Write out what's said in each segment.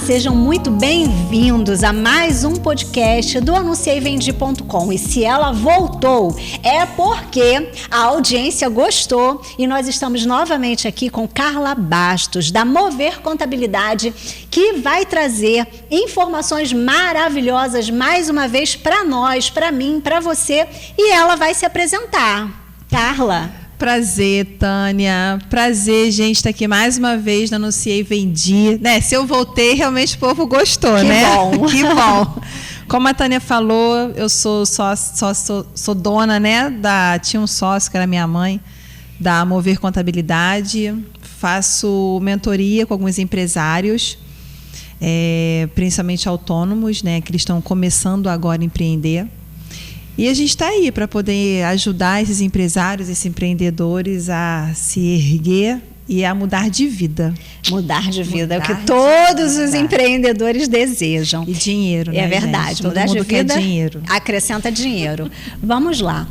sejam muito bem-vindos a mais um podcast do anuncievendi.com. E se ela voltou, é porque a audiência gostou e nós estamos novamente aqui com Carla Bastos, da Mover Contabilidade, que vai trazer informações maravilhosas mais uma vez para nós, para mim, para você, e ela vai se apresentar. Carla. Prazer, Tânia. Prazer, gente, estar aqui mais uma vez na Anunciei Vendi. Né? Se eu voltei, realmente o povo gostou, que né? Bom. Que bom. Como a Tânia falou, eu sou dona, né? Tinha um sócio, que era minha mãe, da Mover Contabilidade. Faço mentoria com alguns empresários, principalmente autônomos, né? Que eles estão começando agora a empreender. E a gente está aí para poder ajudar esses empresários, esses empreendedores a se erguer e a mudar de vida. Mudar de vida é o que todos os empreendedores desejam. E dinheiro, né? É verdade. Gente? Mudar de vida dinheiro. Acrescenta dinheiro. Vamos lá.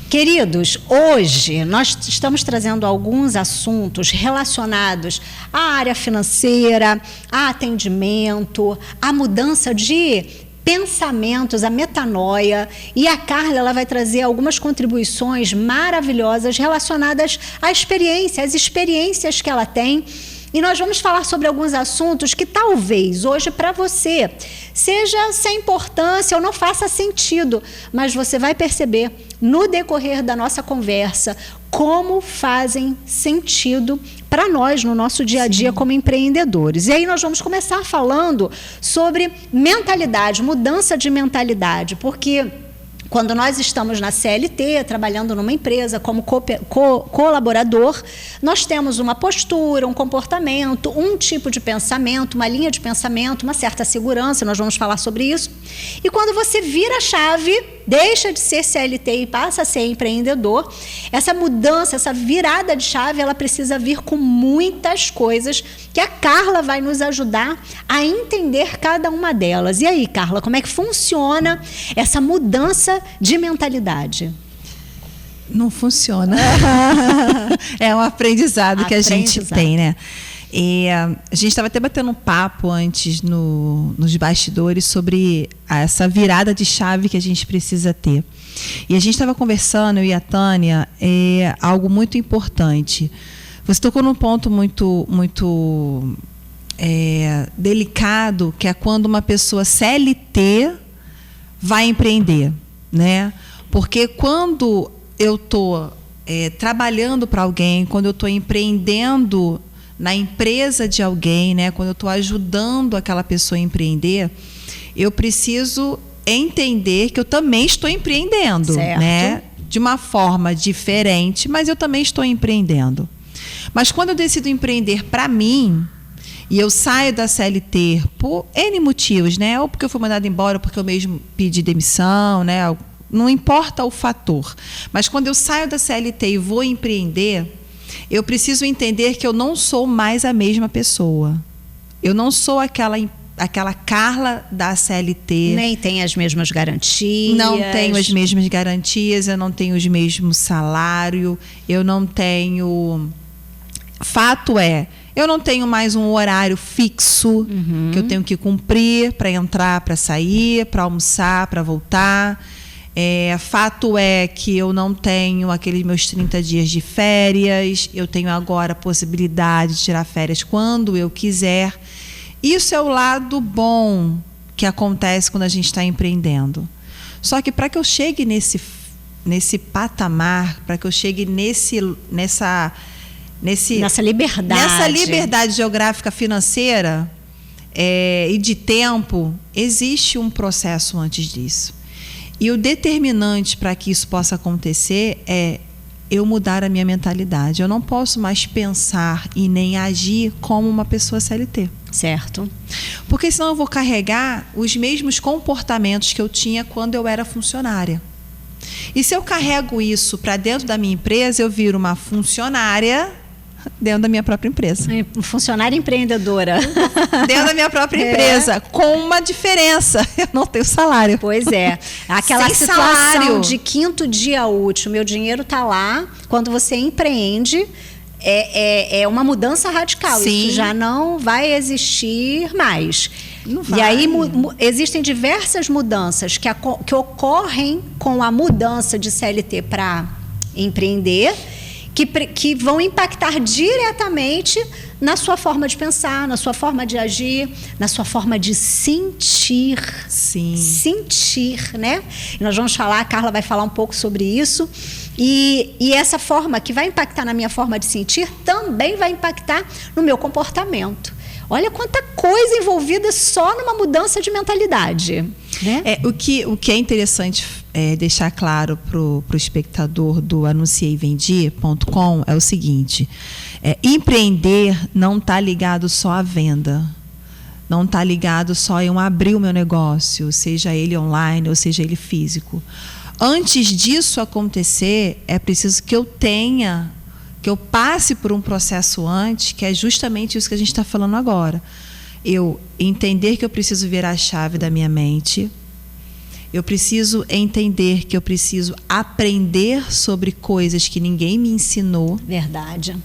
Queridos, hoje nós estamos trazendo alguns assuntos relacionados à área financeira, a atendimento, à mudança de pensamentos, a metanoia, e a Carla ela vai trazer algumas contribuições maravilhosas relacionadas à experiência, às experiências que ela tem. E nós vamos falar sobre alguns assuntos que talvez hoje para você seja sem importância ou não faça sentido, mas você vai perceber no decorrer da nossa conversa como fazem sentido para nós no nosso dia a dia como empreendedores. E aí nós vamos começar falando sobre mentalidade, mudança de mentalidade, porque quando nós estamos na CLT, trabalhando numa empresa como colaborador, nós temos uma postura, um comportamento, um tipo de pensamento, uma linha de pensamento, uma certa segurança, nós vamos falar sobre isso. E quando você vira a chave, deixa de ser CLT e passa a ser empreendedor, essa mudança, essa virada de chave, ela precisa vir com muitas coisas que a Carla vai nos ajudar a entender cada uma delas. E aí, Carla, como é que funciona essa mudança de mentalidade? Não funciona. É um aprendizado que a gente tem, né? E a gente estava até batendo um papo antes nos bastidores sobre essa virada de chave que a gente precisa ter. E a gente estava conversando, eu e a Tânia, algo muito importante. Você tocou num ponto muito delicado, que é quando uma pessoa CLT vai empreender, né? Porque quando eu estou trabalhando para alguém, quando eu estou empreendendo na empresa de alguém, né? Quando eu estou ajudando aquela pessoa a empreender, eu preciso entender que eu também estou empreendendo, né? De uma forma diferente, mas eu também estou empreendendo. Mas quando eu decido empreender para mim, e eu saio da CLT por N motivos, né? Ou porque eu fui mandada embora, ou porque eu mesmo pedi demissão, né? Não importa o fator. Mas quando eu saio da CLT e vou empreender, eu preciso entender que eu não sou mais a mesma pessoa. Eu não sou aquela Carla da CLT. Nem tem as mesmas garantias. Não tenho as mesmas garantias, eu não tenho os mesmos salários, eu não tenho... Fato é, eu não tenho mais um horário fixo que eu tenho que cumprir para entrar, para sair, para almoçar, para voltar. Fato é que eu não tenho aqueles meus 30 dias de férias, eu tenho agora a possibilidade de tirar férias quando eu quiser. Isso é o lado bom que acontece quando a gente está empreendendo. Só que para que eu chegue nesse patamar, para que eu chegue nessa liberdade geográfica financeira e de tempo, existe um processo antes disso. E o determinante para que isso possa acontecer é eu mudar a minha mentalidade. Eu não posso mais pensar e nem agir como uma pessoa CLT. Certo. Porque senão eu vou carregar os mesmos comportamentos que eu tinha quando eu era funcionária. E se eu carrego isso para dentro da minha empresa, eu viro uma funcionária dentro da minha própria empresa. Funcionária empreendedora. Dentro da minha própria empresa, com uma diferença. Eu não tenho salário. Pois é. Aquela Sem situação salário. de quinto dia útil, meu dinheiro está lá. Quando você empreende, é uma mudança radical. Sim. Isso já não vai existir mais. Não vai. E aí existem diversas mudanças que ocorrem com a mudança de CLT para empreender, que vão impactar diretamente na sua forma de pensar, na sua forma de agir, na sua forma de sentir. Sim. Sentir, né? E nós vamos falar, a Carla vai falar um pouco sobre isso. E essa forma que vai impactar na minha forma de sentir também vai impactar no meu comportamento. Olha quanta coisa envolvida só numa mudança de mentalidade. Né? O que é interessante deixar claro para o espectador do anuncieivendi.com é o seguinte: empreender não está ligado só à venda, não está ligado só em abrir o meu negócio, seja ele online ou seja ele físico. Antes disso acontecer, é preciso que eu passe por um processo antes, que é justamente isso que a gente está falando agora. Eu entender que eu preciso virar a chave da minha mente, eu preciso entender que eu preciso aprender sobre coisas que ninguém me ensinou. Verdade.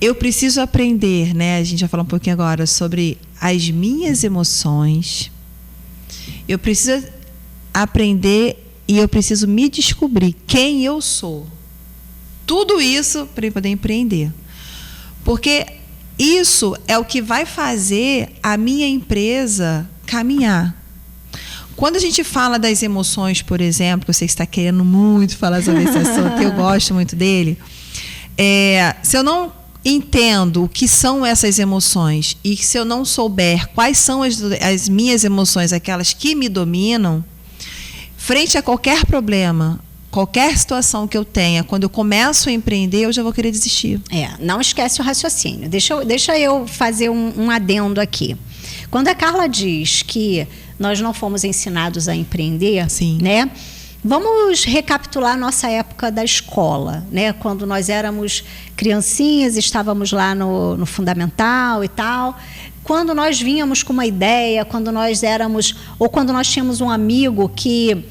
Eu preciso aprender, né? A gente vai falar um pouquinho agora sobre as minhas emoções. Eu preciso aprender e eu preciso me descobrir quem eu sou. Tudo isso para eu poder empreender. Porque isso é o que vai fazer a minha empresa caminhar. Quando a gente fala das emoções, por exemplo, que eu sei que você está querendo muito falar sobre esse assunto, que eu gosto muito dele, se eu não entendo o que são essas emoções e se eu não souber quais são as minhas emoções, aquelas que me dominam, frente a qualquer problema, qualquer situação que eu tenha, quando eu começo a empreender, eu já vou querer desistir. Não esquece o raciocínio. Deixa eu fazer um adendo aqui. Quando a Carla diz que nós não fomos ensinados a empreender, sim, né? Vamos recapitular a nossa época da escola, né? Quando nós éramos criancinhas, estávamos lá no fundamental e tal. Quando nós vínhamos com uma ideia, quando nós tínhamos um amigo que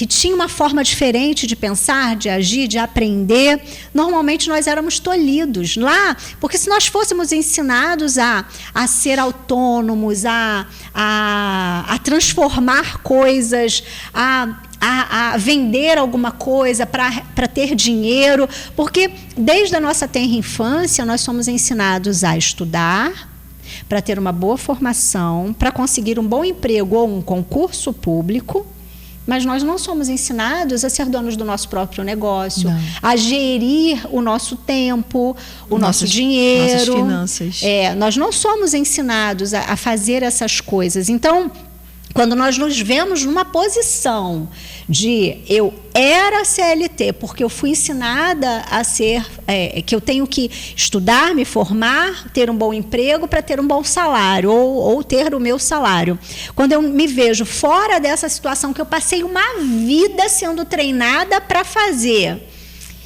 tinha uma forma diferente de pensar, de agir, de aprender, normalmente nós éramos tolhidos lá, porque se nós fôssemos ensinados a ser autônomos, a transformar coisas, a vender alguma coisa para ter dinheiro, porque desde a nossa tenra infância nós somos ensinados a estudar, para ter uma boa formação, para conseguir um bom emprego ou um concurso público, mas nós não somos ensinados a ser donos do nosso próprio negócio, a gerir o nosso tempo, o nosso dinheiro. Nossas finanças. Nós não somos ensinados a fazer essas coisas. Então, quando nós nos vemos numa posição de eu era CLT, porque eu fui ensinada a ser, que eu tenho que estudar, me formar, ter um bom emprego para ter um bom salário, ou ter o meu salário. Quando eu me vejo fora dessa situação que eu passei uma vida sendo treinada para fazer,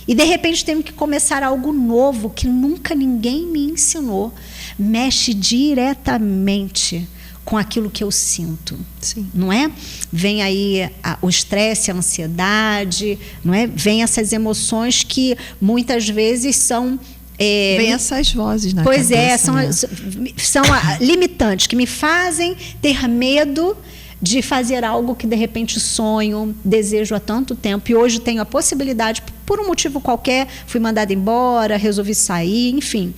e de repente tenho que começar algo novo que nunca ninguém me ensinou, mexe diretamente com aquilo que eu sinto. Sim. Não é? Vem aí o estresse, a ansiedade, não é? Vem essas emoções que muitas vezes são... Vem essas vozes na cabeça. Pois são limitantes, que me fazem ter medo de fazer algo que de repente sonho, desejo há tanto tempo, e hoje tenho a possibilidade, por um motivo qualquer, fui mandada embora, resolvi sair, enfim...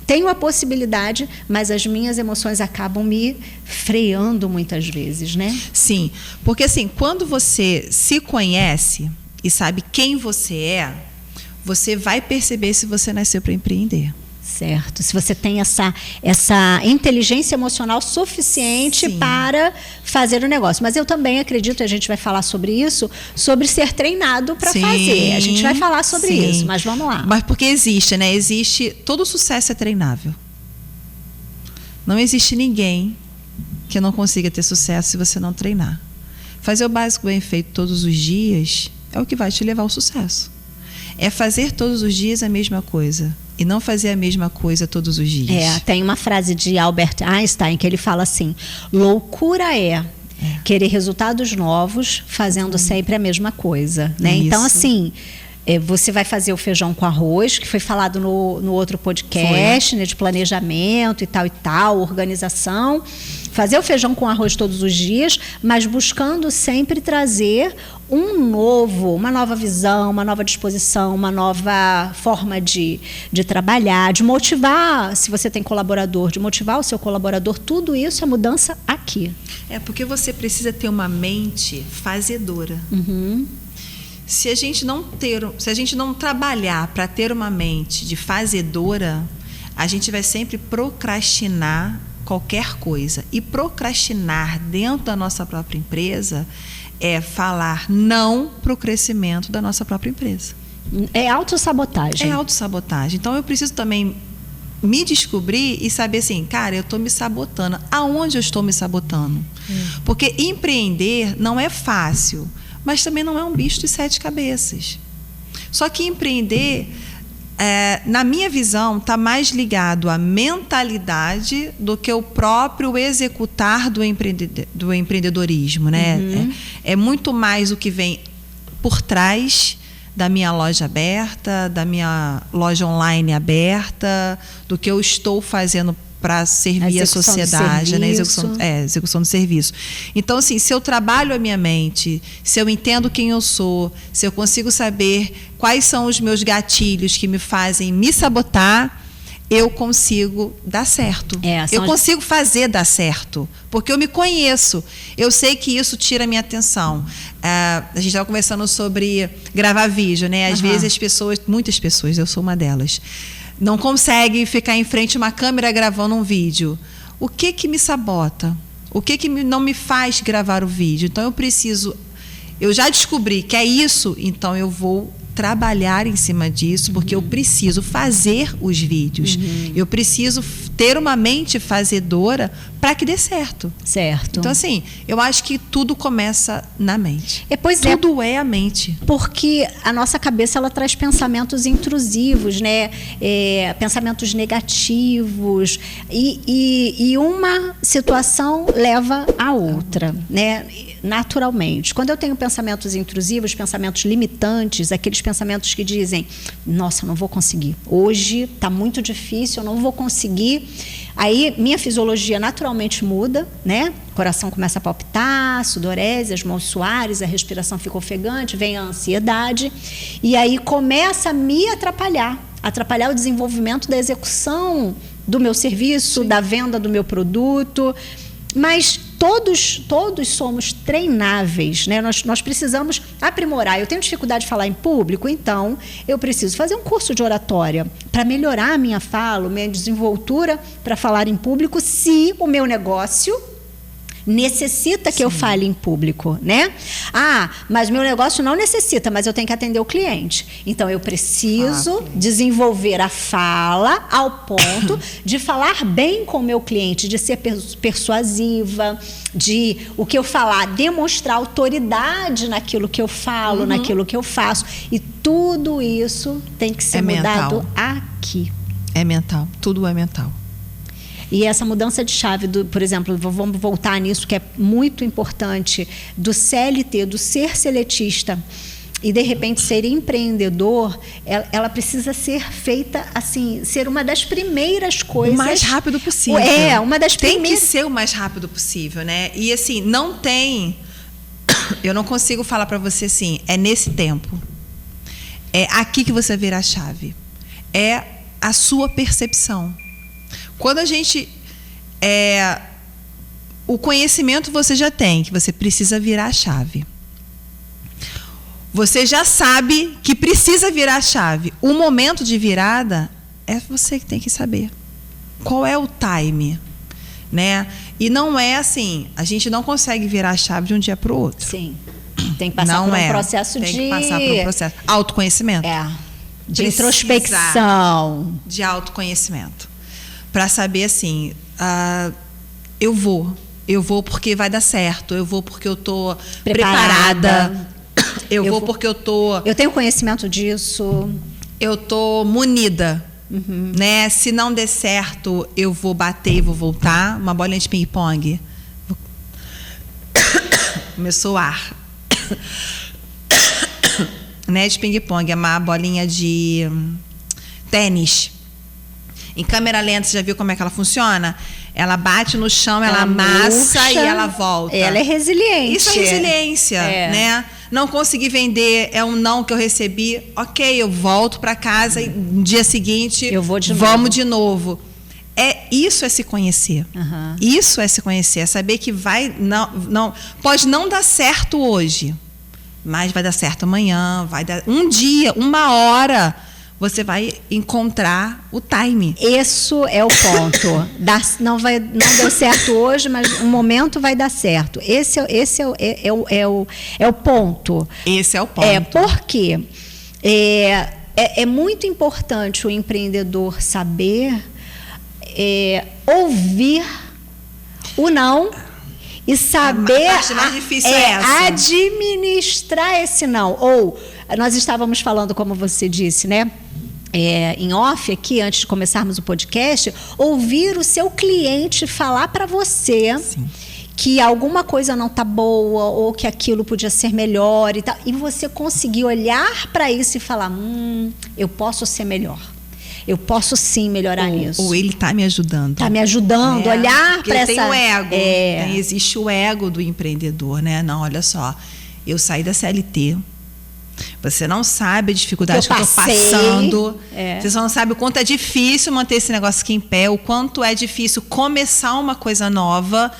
Tenho a possibilidade, mas as minhas emoções acabam me freando muitas vezes, né? Sim, porque assim, quando você se conhece e sabe quem você é, você vai perceber se você nasceu para empreender. Certo. Se você tem essa inteligência emocional suficiente Sim. para fazer o negócio. Mas eu também acredito, e a gente vai falar sobre isso, sobre ser treinado para fazer. A gente vai falar sobre isso, mas vamos lá. Mas porque existe, né? Todo sucesso é treinável. Não existe ninguém que não consiga ter sucesso se você não treinar. Fazer o básico bem feito todos os dias é o que vai te levar ao sucesso. É fazer todos os dias a mesma coisa e não fazer a mesma coisa todos os dias. Tem uma frase de Albert Einstein que ele fala assim: loucura é querer resultados novos fazendo sempre a mesma coisa, né? Então, assim, Você vai fazer o feijão com arroz, que foi falado no outro podcast, né, de planejamento e tal, organização. Fazer o feijão com arroz todos os dias, mas buscando sempre trazer uma nova visão, uma nova disposição, uma nova forma de trabalhar, de motivar, se você tem colaborador, de motivar o seu colaborador. Tudo isso é mudança aqui. Porque você precisa ter uma mente fazedora. Se a gente não trabalhar para ter uma mente de fazedora, a gente vai sempre procrastinar qualquer coisa. E procrastinar dentro da nossa própria empresa é falar não para o crescimento da nossa própria empresa. É autossabotagem. É autossabotagem. Então, eu preciso também me descobrir e saber assim, cara, eu estou me sabotando. Aonde eu estou me sabotando? Porque empreender não é fácil, mas também não é um bicho de 7 cabeças. Só que empreender, na minha visão, está mais ligado à mentalidade do que o próprio executar do empreendedorismo, né? É muito mais o que vem por trás da minha loja aberta, da minha loja online aberta, do que eu estou fazendo para servir a sociedade, né? Execução do serviço. Então, assim, se eu trabalho a minha mente, se eu entendo quem eu sou, se eu consigo saber quais são os meus gatilhos que me fazem me sabotar, eu consigo dar certo. Eu consigo fazer dar certo, porque eu me conheço. Eu sei que isso tira a minha atenção. A gente estava conversando sobre gravar vídeo, né? Às vezes muitas pessoas, eu sou uma delas, não consegue ficar em frente a uma câmera gravando um vídeo. O que me sabota? O que não me faz gravar o vídeo? Então, eu já descobri que é isso, então eu vou trabalhar em cima disso, porque eu preciso fazer os vídeos. Eu preciso ter uma mente fazedora para que dê certo. Certo. Então, assim, eu acho que tudo começa na mente. Tudo é a mente. Porque a nossa cabeça, ela traz pensamentos intrusivos, né? Pensamentos negativos. E uma situação leva a outra, né? Naturalmente. Quando eu tenho pensamentos intrusivos, pensamentos limitantes, aqueles pensamentos que dizem, nossa, eu não vou conseguir. Hoje está muito difícil, eu não vou conseguir. Aí minha fisiologia naturalmente muda, né? O coração começa a palpitar, sudorese, as mãos suares, a respiração fica ofegante, vem a ansiedade. E aí começa a me atrapalhar o desenvolvimento da execução do meu serviço, da venda do meu produto. Mas todos somos treináveis, né? Nós precisamos aprimorar. Eu tenho dificuldade de falar em público, então eu preciso fazer um curso de oratória para melhorar a minha fala, a minha desenvoltura para falar em público, se o meu negócio necessita que eu fale em público, né? Mas meu negócio não necessita, mas eu tenho que atender o cliente. Então, eu preciso desenvolver a fala ao ponto de falar bem com o meu cliente, de ser persuasiva, de o que eu falar, demonstrar autoridade naquilo que eu falo, naquilo que eu faço. E tudo isso tem que ser mudado aqui. É mental, tudo é mental. E essa mudança de chave, por exemplo, vamos voltar nisso, que é muito importante, do CLT, do ser seletista, e de repente ser empreendedor, ela precisa ser feita assim, ser uma das primeiras coisas. O mais rápido possível. Uma das primeiras. Tem que ser o mais rápido possível, né? E assim, eu não consigo falar para você assim, é nesse tempo. É aqui que você vira a chave. É a sua percepção. Quando a gente... o conhecimento você já tem, que você precisa virar a chave. Você já sabe que precisa virar a chave. O momento de virada é você que tem que saber. Qual é o time? Né? E não é assim, a gente não consegue virar a chave de um dia para o outro. Sim. Tem que passar por um processo Tem que passar por um processo. Autoconhecimento. De introspecção. De autoconhecimento. Para saber assim, eu vou porque vai dar certo, eu vou porque eu estou preparada, eu vou porque eu tenho conhecimento disso, eu estou munida, né? Se não der certo, eu vou bater e vou voltar, uma bolinha de ping-pong. Começou o ar. não é de ping-pong, é uma bolinha de tênis. Em câmera lenta, você já viu como é que ela funciona? Ela bate no chão, ela amassa murcha, e ela volta. Ela é resiliente. Isso é resiliência, né? Não consegui vender, é um não que eu recebi. Ok, eu volto para casa e no dia seguinte vamos de novo. Isso é se conhecer. Uhum. Isso é se conhecer. É saber que pode não dar certo hoje, mas vai dar certo amanhã, vai dar um dia, uma hora. Você vai encontrar o time. Isso é o ponto. Não deu certo hoje, mas um momento vai dar certo. Esse é o ponto. Esse é o ponto. Porque é muito importante o empreendedor saber ouvir o não e saber a parte mais difícil é essa. Administrar esse não. Ou nós estávamos falando, como você disse, né? Em off aqui, antes de começarmos o podcast, ouvir o seu cliente falar para você Sim. que alguma coisa não está boa ou que aquilo podia ser melhor e tal, e você conseguir olhar para isso e falar, eu posso ser melhor. Eu posso sim melhorar nisso. Ou ele está me ajudando. Está me ajudando, olhar para essa... Tem o ego. Existe o ego do empreendedor, né? Não, olha só, eu saí da CLT. Você não sabe a dificuldade que eu estou passando. Você só não sabe o quanto é difícil manter esse negócio aqui em pé, o quanto é difícil começar uma coisa nova.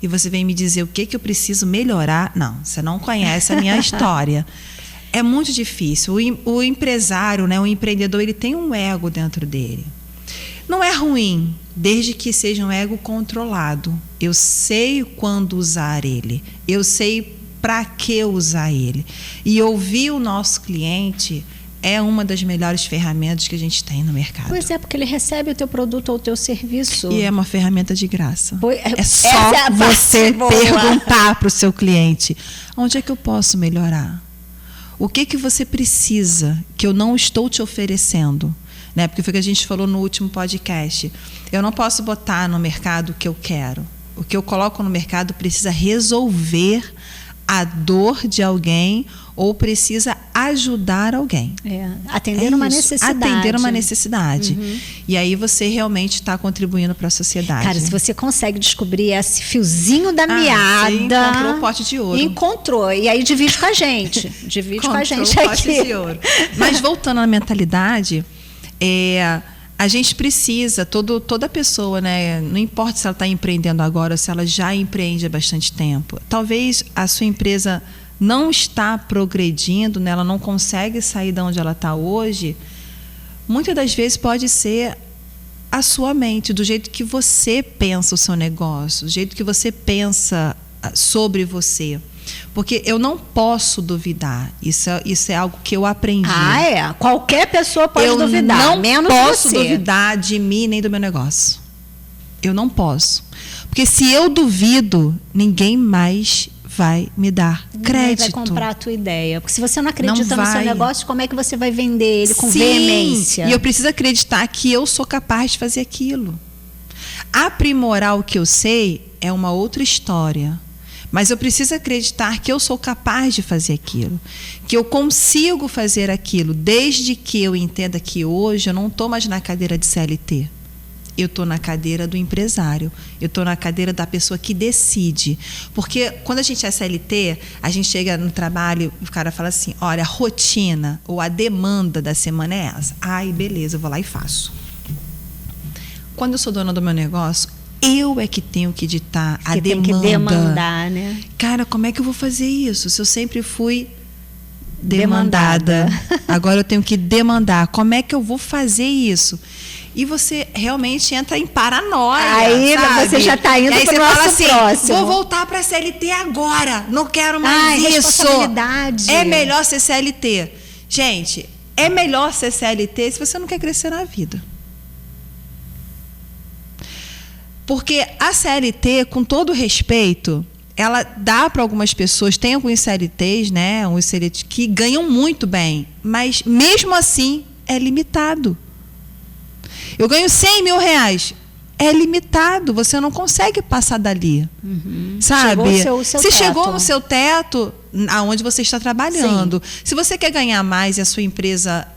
E você vem me dizer o que eu preciso melhorar. Não, você não conhece a minha história. É muito difícil. O empresário, né, o empreendedor, ele tem um ego dentro dele. Não é ruim, desde que seja um ego controlado. Eu sei quando usar ele. Eu sei para que usar ele. E ouvir o nosso cliente é uma das melhores ferramentas que a gente tem no mercado. Pois é, porque ele recebe o teu produto ou o teu serviço. E é uma ferramenta de graça. É só você perguntar para o seu cliente, onde é que eu posso melhorar? O que você precisa que eu não estou te oferecendo? Né? Porque foi o que a gente falou no último podcast. Eu não posso botar no mercado o que eu quero. O que eu coloco no mercado precisa resolver a dor de alguém ou precisa ajudar alguém. Atender uma necessidade. Atender uma necessidade. Uhum. E aí você realmente está contribuindo para a sociedade. Cara, se você consegue descobrir esse fiozinho da meada... Você encontrou o pote de ouro. Encontrou. E aí divide com a gente. Divide com a gente aqui. Pote de ouro. Mas voltando à mentalidade... a gente precisa, toda pessoa, né, não importa se ela está empreendendo agora ou se ela já empreende há bastante tempo. Talvez a sua empresa não está progredindo, né, ela não consegue sair de onde ela está hoje. Muitas das vezes pode ser a sua mente, do jeito que você pensa o seu negócio, do jeito que você pensa sobre você. Porque eu não posso duvidar. Isso é algo que eu aprendi. Qualquer pessoa pode duvidar. Eu não posso duvidar de mim nem do meu negócio. Eu não posso. Porque se eu duvido, ninguém mais vai me dar crédito. Ninguém vai comprar a tua ideia. Porque se você não acredita no seu negócio, como é que você vai vender ele com veemência? E eu preciso acreditar que eu sou capaz de fazer aquilo. Aprimorar o que eu sei é uma outra história. Mas eu preciso acreditar que eu sou capaz de fazer aquilo, que eu consigo fazer aquilo, desde que eu entenda que hoje eu não estou mais na cadeira de CLT. Eu estou na cadeira do empresário, eu estou na cadeira da pessoa que decide. Porque quando a gente é CLT, a gente chega no trabalho e o cara fala assim, olha, a rotina ou a demanda da semana é essa. Beleza, eu vou lá e faço. Quando eu sou dona do meu negócio, eu é que tenho que ditar a demanda. Tem que demandar, né? Cara, como é que eu vou fazer isso? Se eu sempre fui demandada. Agora eu tenho que demandar. Como é que eu vou fazer isso? E você realmente entra em paranoia. Aí sabe? Você já está indo para o nosso assim, próximo. Vou voltar para a CLT agora. Não quero mais isso. Responsabilidade. É melhor ser CLT. Gente, é melhor ser CLT se você não quer crescer na vida. Porque a CLT, com todo respeito, ela dá para algumas pessoas, tem alguns CLTs, né, uns CLTs que ganham muito bem, mas mesmo assim é limitado. Eu ganho 100 mil reais, é limitado, você não consegue passar dali, sabe? Chegou o seu Se teto. chegou no seu teto, aonde você está trabalhando. Sim. Se você quer ganhar mais e a sua empresa,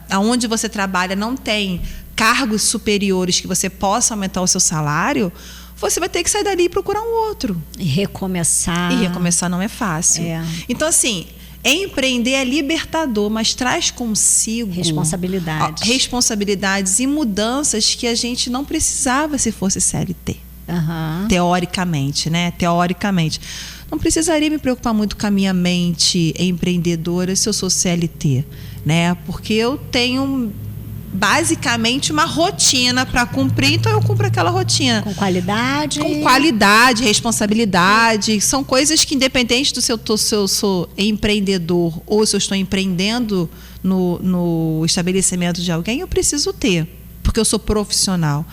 aonde você trabalha, não tem cargos superiores que você possa aumentar o seu salário, você vai ter que sair dali e procurar um outro. E recomeçar. E recomeçar não é fácil. Então, assim, empreender é libertador, mas traz consigo responsabilidades e mudanças que a gente não precisava se fosse CLT. Teoricamente, né? Teoricamente. Não precisaria me preocupar muito com a minha mente empreendedora se eu sou CLT, né? Porque eu tenho basicamente uma rotina para cumprir, então eu cumpro aquela rotina. Com qualidade. Com qualidade, responsabilidade. São coisas que, independente do se eu sou empreendedor ou se eu estou empreendendo no estabelecimento de alguém, eu preciso ter, porque eu sou profissional.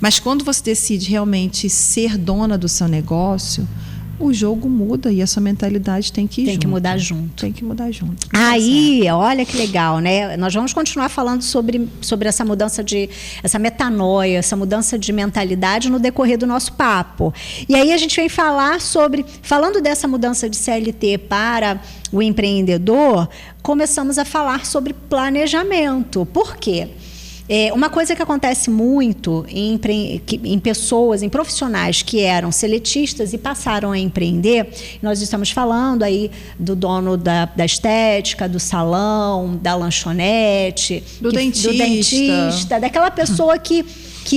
Mas quando você decide realmente ser dona do seu negócio, o jogo muda e a sua mentalidade tem que ir junto. Tem que mudar junto. Tem que mudar junto. Aí, olha que legal, né? Nós vamos continuar falando sobre essa mudança essa metanoia, essa mudança de mentalidade no decorrer do nosso papo. E aí a gente vem falando dessa mudança de CLT para o empreendedor, começamos a falar sobre planejamento. Por quê? Uma coisa que acontece muito em pessoas, em profissionais que eram seletistas e passaram a empreender, nós estamos falando aí do dono da estética, do salão, da lanchonete, do dentista, daquela pessoa que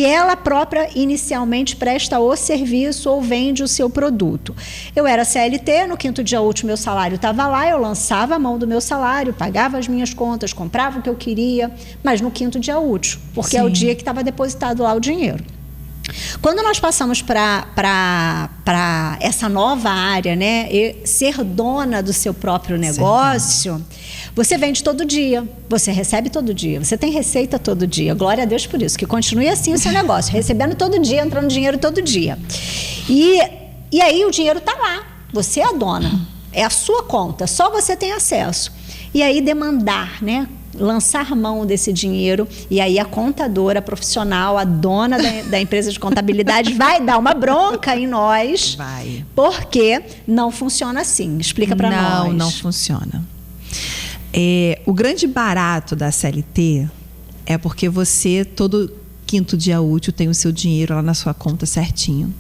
ela própria inicialmente presta o serviço ou vende o seu produto. Eu era CLT, no 5º dia útil meu salário estava lá, eu lançava a mão do meu salário, pagava as minhas contas, comprava o que eu queria, mas no 5º dia útil, porque é o dia que estava depositado lá o dinheiro. Quando nós passamos para essa nova área, né, ser dona do seu próprio negócio, você vende todo dia, você recebe todo dia, você tem receita todo dia. Glória a Deus por isso, que continue assim o seu negócio, recebendo todo dia, entrando dinheiro todo dia. E aí o dinheiro está lá, você é a dona, é a sua conta, só você tem acesso. E aí demandar, né? Lançar mão desse dinheiro, e aí a contadora profissional, a dona da empresa de contabilidade vai dar uma bronca em nós, porque não funciona assim. Explica para nós. Não funciona. O grande barato da CLT é porque você, todo 5º dia útil, tem o seu dinheiro lá na sua conta certinho.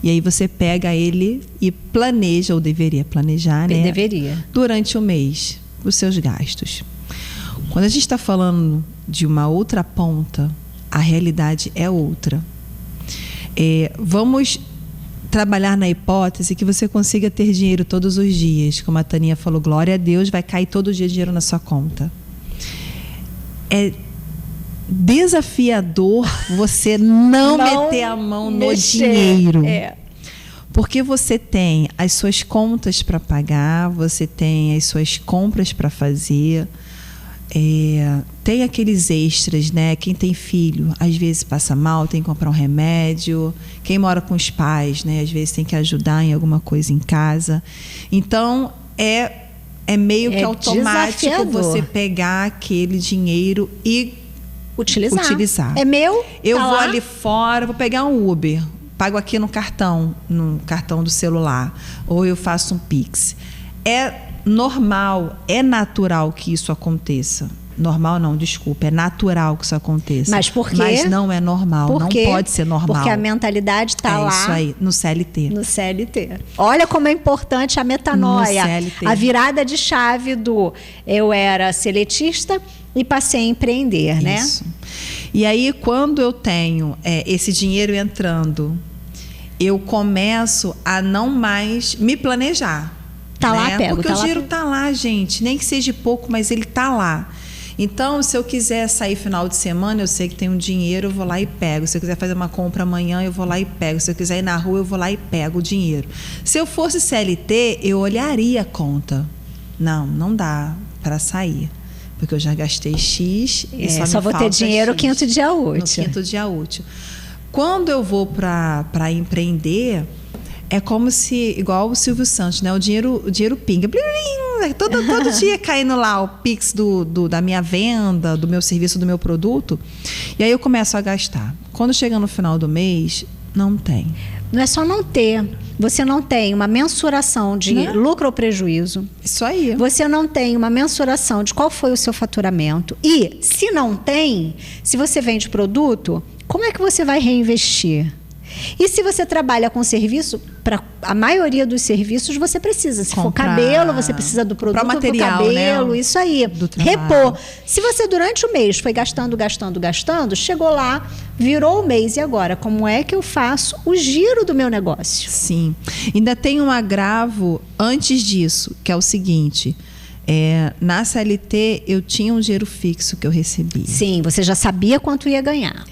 E aí você pega ele e planeja, ou deveria planejar, né? Deveria. Durante o mês, os seus gastos. Quando a gente está falando de uma outra ponta, a realidade é outra. Vamos trabalhar na hipótese que você consiga ter dinheiro todos os dias. Como a Taninha falou, glória a Deus, vai cair todo dia dinheiro na sua conta. É desafiador você não meter a mão no dinheiro. Porque você tem as suas contas para pagar, você tem as suas compras para fazer. Tem aqueles extras, né? Quem tem filho, às vezes passa mal, tem que comprar um remédio. Quem mora com os pais, né? Às vezes tem que ajudar em alguma coisa em casa. Então, é meio que automático você pegar aquele dinheiro e utilizar. É meu? Eu vou ali fora, vou pegar um Uber, pago aqui no cartão do celular, ou eu faço um Pix. É normal, é natural que isso aconteça. Normal não, desculpa, é natural que isso aconteça. Mas por quê? Mas não é normal, não pode ser normal. Porque a mentalidade está lá. Isso aí, no CLT. No CLT. Olha como é importante a metanoia. No CLT. A virada de chave eu era seletista e passei a empreender, né? Isso. E aí, quando eu tenho esse dinheiro entrando, eu começo a não mais me planejar. Tá lá, pego. Porque o dinheiro tá lá, gente. Nem que seja pouco, mas ele tá lá. Então, se eu quiser sair final de semana, eu sei que tem um dinheiro, eu vou lá e pego. Se eu quiser fazer uma compra amanhã, eu vou lá e pego. Se eu quiser ir na rua, eu vou lá e pego o dinheiro. Se eu fosse CLT, eu olharia a conta. Não dá para sair. Porque eu já gastei X e só vou ter dinheiro no 5º dia útil. No 5º dia útil. Quando eu vou para empreender, é como se, igual o Silvio Santos, né? O dinheiro pinga. Todo dia caindo lá o Pix da minha venda, do meu serviço, do meu produto. E aí eu começo a gastar. Quando chega no final do mês, não tem. Não é só não ter. Você não tem uma mensuração de lucro ou prejuízo. Isso aí. Você não tem uma mensuração de qual foi o seu faturamento. E, se não tem, se você vende produto, como é que você vai reinvestir? E se você trabalha com serviço, para a maioria dos serviços você precisa. Se for cabelo, você precisa do produto para o cabelo, né? Isso aí. Repor. Se você durante o mês foi gastando, chegou lá, virou o mês, e agora? Como é que eu faço o giro do meu negócio? Sim. Ainda tem um agravo antes disso, que é o seguinte... na CLT eu tinha um dinheiro fixo que eu recebia. Sim, você já sabia quanto ia ganhar.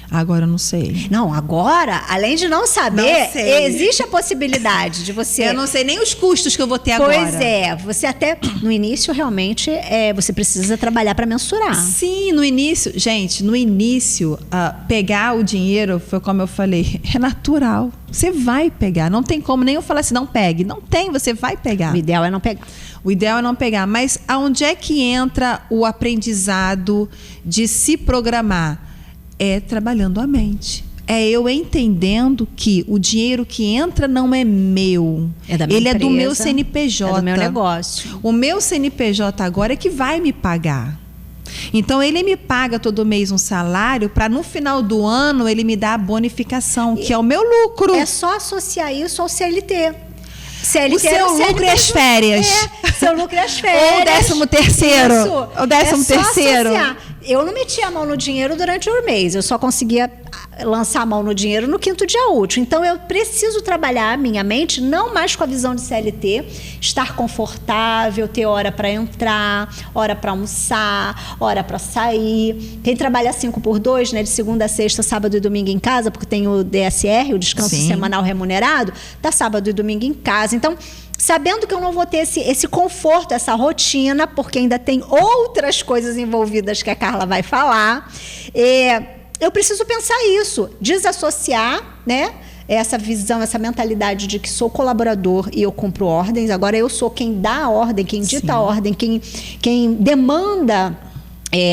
Agora eu não sei. Não, agora, além de não saber, existe a possibilidade de você... Eu não sei nem os custos que eu vou ter agora. Pois é, você até, no início, realmente, você precisa trabalhar para mensurar. Sim, no início, gente, pegar o dinheiro, foi como eu falei, é natural. Você vai pegar, não tem como nem eu falar assim, não pegue. Não tem, você vai pegar. O ideal é não pegar. O ideal é não pegar, mas aonde é que entra o aprendizado de se programar? É trabalhando a mente. É eu entendendo que o dinheiro que entra não é meu. É da minha Ele empresa, é do meu CNPJ. É do meu negócio. O meu CNPJ agora é que vai me pagar. Então, ele me paga todo mês um salário para no final do ano ele me dar a bonificação, que é o meu lucro. É só associar isso ao CLT. CLT o seu lucro é as férias. Seu lucro é as férias. Ou 13º. Ou 13º. Eu não metia a mão no dinheiro durante o mês. Eu só conseguia lançar a mão no dinheiro no 5º dia útil. Então, eu preciso trabalhar a minha mente não mais com a visão de CLT, estar confortável, ter hora para entrar, hora para almoçar, hora para sair. Quem trabalha 5x2, né, de segunda a sexta, sábado e domingo em casa, porque tem o DSR, o descanso semanal remunerado, tá sábado e domingo em casa. Então, sabendo que eu não vou ter esse conforto, essa rotina, porque ainda tem outras coisas envolvidas que a Carla vai falar, eu preciso pensar isso, desassociar, né, essa visão, essa mentalidade de que sou colaborador e eu cumpro ordens. Agora eu sou quem dá a ordem, quem dita a ordem, quem demanda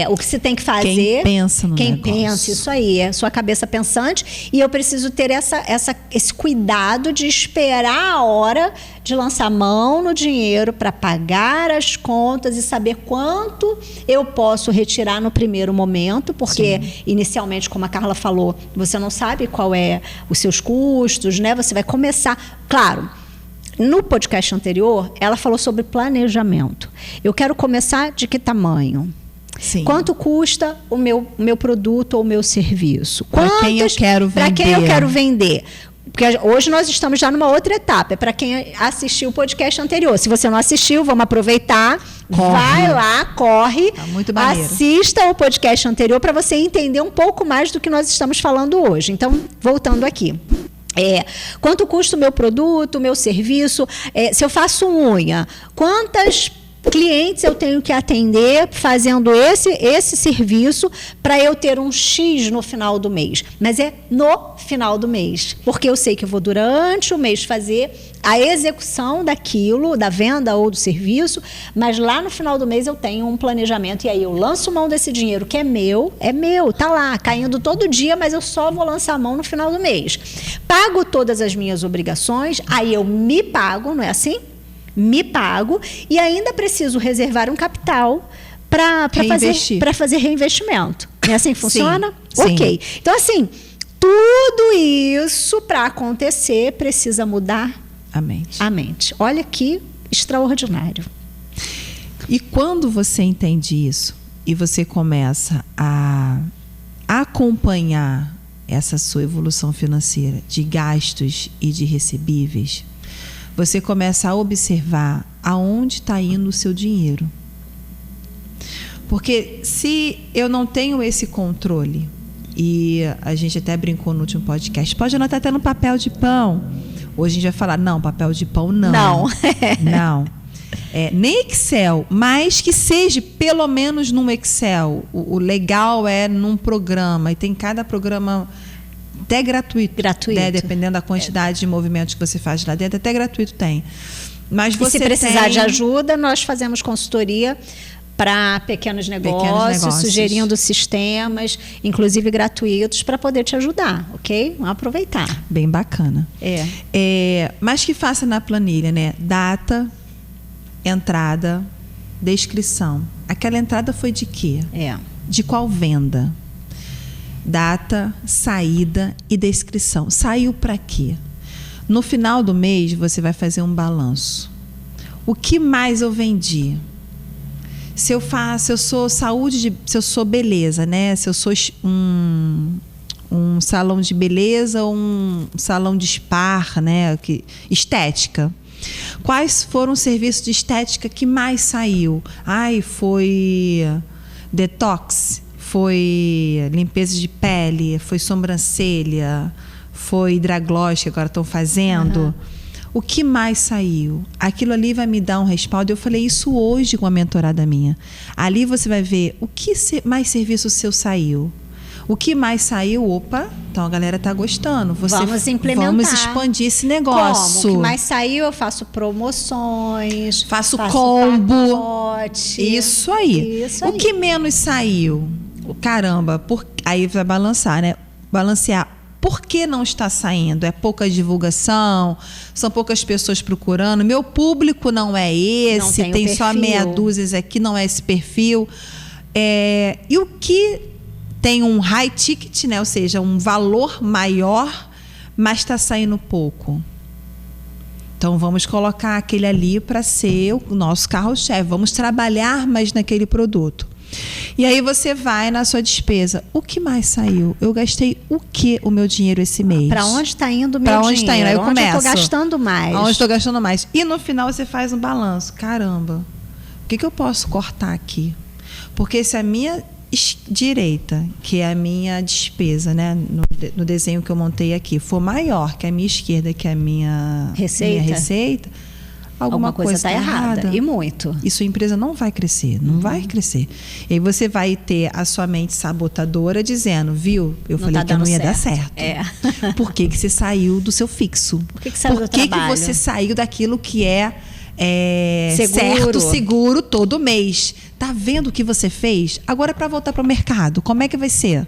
o que se tem que fazer. Quem pensa no Quem negócio. pensa, isso aí, é sua cabeça pensante. E eu preciso ter esse cuidado de esperar a hora de lançar mão no dinheiro para pagar as contas e saber quanto eu posso retirar no primeiro momento, porque inicialmente, como a Carla falou, você não sabe qual é os seus custos, né? Você vai começar... Claro, no podcast anterior, ela falou sobre planejamento. Eu quero começar de que tamanho? Sim. Quanto custa o meu produto ou o meu serviço? Para quem eu quero vender? Para quem eu quero vender? Porque hoje nós estamos já numa outra etapa. É para quem assistiu o podcast anterior. Se você não assistiu, vamos aproveitar. Vai lá, corre. Tá muito maneiro. Assista o podcast anterior para você entender um pouco mais do que nós estamos falando hoje. Então, voltando aqui. Quanto custa o meu produto, o meu serviço? Se eu faço unha, quantas clientes eu tenho que atender fazendo esse serviço para eu ter um X no final do mês? Mas é no final do mês, porque eu sei que eu vou durante o mês fazer a execução daquilo, da venda ou do serviço, mas lá no final do mês eu tenho um planejamento e aí eu lanço mão desse dinheiro que é meu, tá lá, caindo todo dia, mas eu só vou lançar a mão no final do mês. Pago todas as minhas obrigações, aí eu me pago, não é assim? Me pago e ainda preciso reservar um capital para fazer reinvestimento. É assim que funciona? Sim. Ok. Então, assim, tudo isso para acontecer precisa mudar a mente. A mente. Olha que extraordinário. E quando você entende isso e você começa a acompanhar essa sua evolução financeira de gastos e de recebíveis, você começa a observar aonde está indo o seu dinheiro. Porque se eu não tenho esse controle, e a gente até brincou no último podcast, pode anotar até no papel de pão. Hoje a gente vai falar, não, papel de pão não. Não. Nem Excel, mas que seja pelo menos num Excel. O legal é num programa, e tem cada programa... Até gratuito. Né? Dependendo da quantidade de movimentos que você faz lá dentro, até gratuito tem. Mas você se precisar de ajuda, nós fazemos consultoria para pequenos negócios, sugerindo sistemas, inclusive gratuitos, para poder te ajudar, ok? Vamos aproveitar. Bem bacana. Mas que faça na planilha, né? Data, entrada, descrição. Aquela entrada foi de quê? De qual venda? Data, saída e descrição. Saiu para quê? No final do mês, você vai fazer um balanço. O que mais eu vendi? Se eu sou saúde, se eu sou beleza, né? Se eu sou um salão de beleza, um salão de spa, né? Estética. Quais foram os serviços de estética que mais saiu? Foi detox, foi limpeza de pele, foi sobrancelha, foi hidragloss que agora estão fazendo. O que mais saiu? Aquilo ali vai me dar um respaldo. Eu falei isso hoje com uma mentorada minha. Ali você vai ver o que mais serviço seu saiu. O que mais saiu? Opa, então a galera está gostando. Vamos implementar. Vamos expandir esse negócio. Como? O que mais saiu, eu faço promoções. Faço combo. Pacote. Isso aí. O que menos saiu? Caramba, aí vai balançar, né? Balancear. Por que não está saindo? É pouca divulgação? São poucas pessoas procurando? Meu público não é esse? Não tem só meia dúzia aqui, não é esse perfil? E o que tem um high ticket, né? Ou seja, um valor maior, mas está saindo pouco? Então, vamos colocar aquele ali para ser o nosso carro-chefe. Vamos trabalhar mais naquele produto. E aí você vai na sua despesa. O que mais saiu? Eu gastei o que o meu dinheiro esse mês? Para onde está indo o meu dinheiro? Para onde está indo? Aí eu começo. Onde eu estou gastando mais? Onde estou gastando mais? E no final você faz um balanço. Caramba, o que eu posso cortar aqui? Porque se a minha direita, que é a minha despesa, né, no desenho que eu montei aqui, for maior que a minha esquerda, que é a minha receita, alguma coisa está errada. E muito. E sua empresa não vai crescer, não vai crescer. E aí você vai ter a sua mente sabotadora dizendo, viu? Eu falei que não ia dar certo. Por que você saiu do seu fixo? Por que saiu do trabalho? Por que você saiu daquilo que certo, seguro todo mês? Tá vendo o que você fez? Agora para voltar para o mercado, como é que vai ser?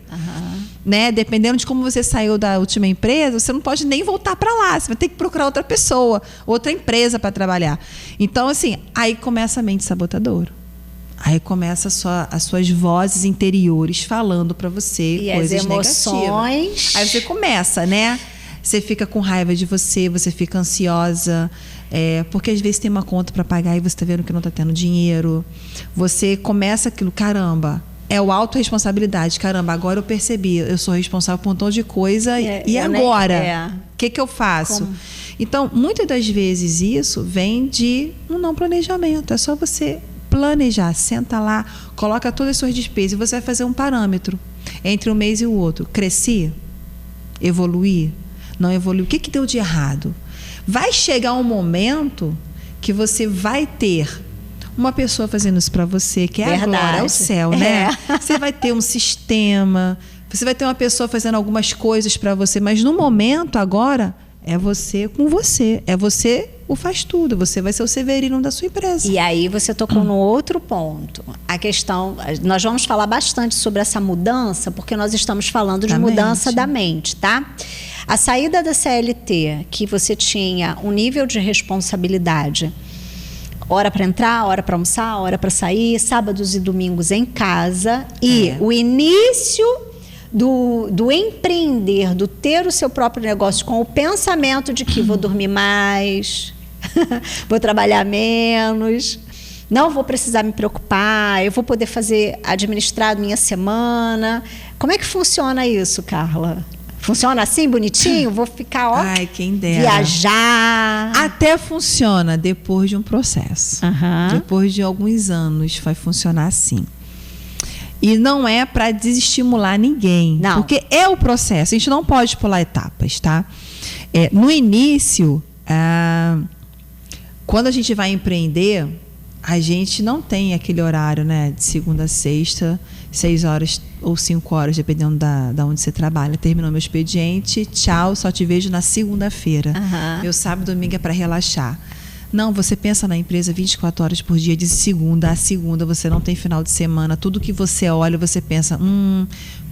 Né? Dependendo de como você saiu da última empresa, você não pode nem voltar para lá. Você vai ter que procurar outra pessoa, outra empresa para trabalhar. Então, assim, aí começa a mente sabotadora. Aí começa as suas vozes interiores falando para você e coisas as emoções. Negativas. Aí você começa, né? Você fica com raiva de você fica ansiosa. Porque às vezes tem uma conta para pagar e você está vendo que não está tendo dinheiro. Você começa aquilo, caramba. É o autorresponsabilidade. Caramba, agora eu percebi. Eu sou responsável por um montão de coisa. E agora? O que eu faço? Como? Então, muitas das vezes isso vem de um não planejamento. É só você planejar. Senta lá, coloca todas as suas despesas e você vai fazer um parâmetro entre um mês e o outro. Cresci? Evoluí? Não evoluí? O que deu de errado? Vai chegar um momento que você vai ter uma pessoa fazendo isso para você, que é a glória, é o céu, né? Você vai ter um sistema, você vai ter uma pessoa fazendo algumas coisas para você, mas no momento agora é você com você, é você o faz tudo, você vai ser o Severino da sua empresa. E aí você tocou no outro ponto, a questão, nós vamos falar bastante sobre essa mudança, porque nós estamos falando de mudança da mente, tá? A saída da CLT, que você tinha um nível de responsabilidade, hora para entrar, hora para almoçar, hora para sair, sábados e domingos em casa, e o início do empreender, do ter o seu próprio negócio com o pensamento de que vou dormir mais, vou trabalhar menos, não vou precisar me preocupar, eu vou poder administrar a minha semana. Como é que funciona isso, Carla? Funciona assim, bonitinho? Vou ficar, ai, quem dera. Viajar. Até funciona depois de um processo. Depois de alguns anos vai funcionar assim. E não é para desestimular ninguém. Não. Porque é o processo. A gente não pode pular etapas, tá? No início, quando a gente vai empreender, a gente não tem aquele horário, né? De segunda a sexta, 6 horas ou 5 horas, dependendo da onde você trabalha. Terminou meu expediente, tchau, só te vejo na segunda-feira. Meu sábado e domingo é para relaxar. Não, você pensa na empresa 24 horas por dia, de segunda a segunda, você não tem final de semana. Tudo que você olha, você pensa,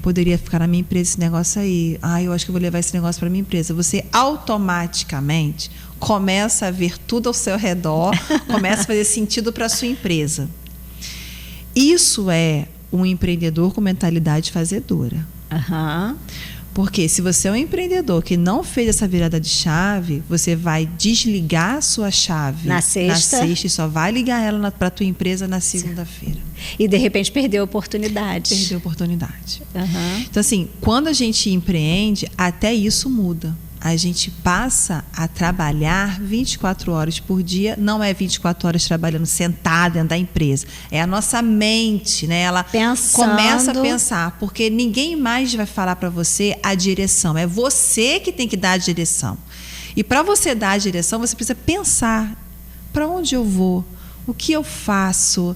poderia ficar na minha empresa esse negócio aí. Eu acho que eu vou levar esse negócio para minha empresa. Você automaticamente começa a ver tudo ao seu redor, começa a fazer sentido para a sua empresa. Isso é um empreendedor com mentalidade fazedora. Uhum. Porque se você é um empreendedor que não fez essa virada de chave, você vai desligar a sua chave na sexta e só vai ligar ela para a tua empresa na segunda-feira. E, de repente, perdeu a oportunidade. Perdeu a oportunidade. Uhum. Então, assim, quando a gente empreende, até isso muda. A gente passa a trabalhar 24 horas por dia, não é 24 horas trabalhando sentada dentro da empresa. É a nossa mente, né? Ela começa a pensar, porque ninguém mais vai falar para você a direção. É você que tem que dar a direção. E para você dar a direção, você precisa pensar: para onde eu vou? O que eu faço?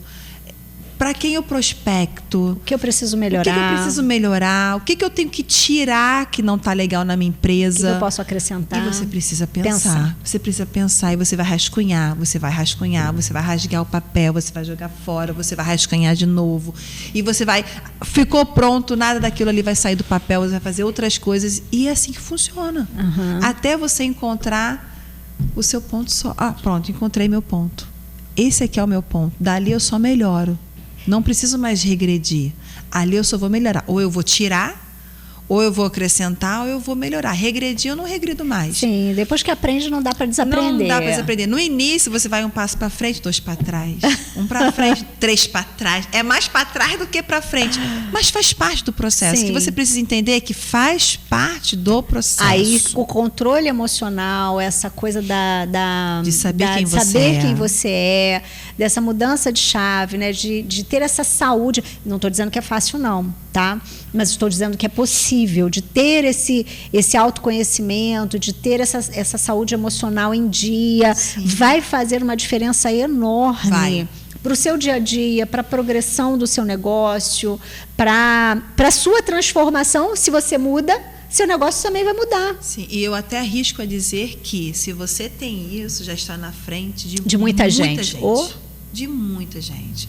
Para quem eu prospecto? O que eu preciso melhorar? O que eu preciso melhorar? O que eu tenho que tirar que não está legal na minha empresa? O que eu posso acrescentar? E você precisa pensar. Você precisa pensar e você vai rascunhar, você vai rasgar o papel, você vai jogar fora, você vai rascunhar de novo. E você vai... Ficou pronto, nada daquilo ali vai sair do papel, você vai fazer outras coisas. E é assim que funciona. Uhum. Até você encontrar o seu ponto só. Pronto, encontrei meu ponto. Esse aqui é o meu ponto. Dali eu só melhoro. Não preciso mais regredir. Ali eu só vou melhorar. Ou eu vou tirar, ou eu vou acrescentar, ou eu vou melhorar. Regredir, eu não regredo mais. Sim, depois que aprende, não dá para desaprender. Não dá para desaprender. No início, você vai um passo para frente, 2 para trás. 1 para frente, 3 para trás. É mais para trás do que para frente. Mas faz parte do processo. Sim. O que você precisa entender é que faz parte do processo. Aí, o controle emocional, essa coisa de saber quem você é, dessa mudança de chave, né? De ter essa saúde. Não estou dizendo que é fácil, não, tá? Mas estou dizendo que é possível, de ter esse autoconhecimento, de ter essa saúde emocional em dia. Sim. Vai fazer uma diferença enorme para o seu dia a dia, para a progressão do seu negócio, para a sua transformação. Se você muda, seu negócio também vai mudar. Sim, e eu até arrisco a dizer que, se você tem isso, já está na frente de muita gente. De muita gente.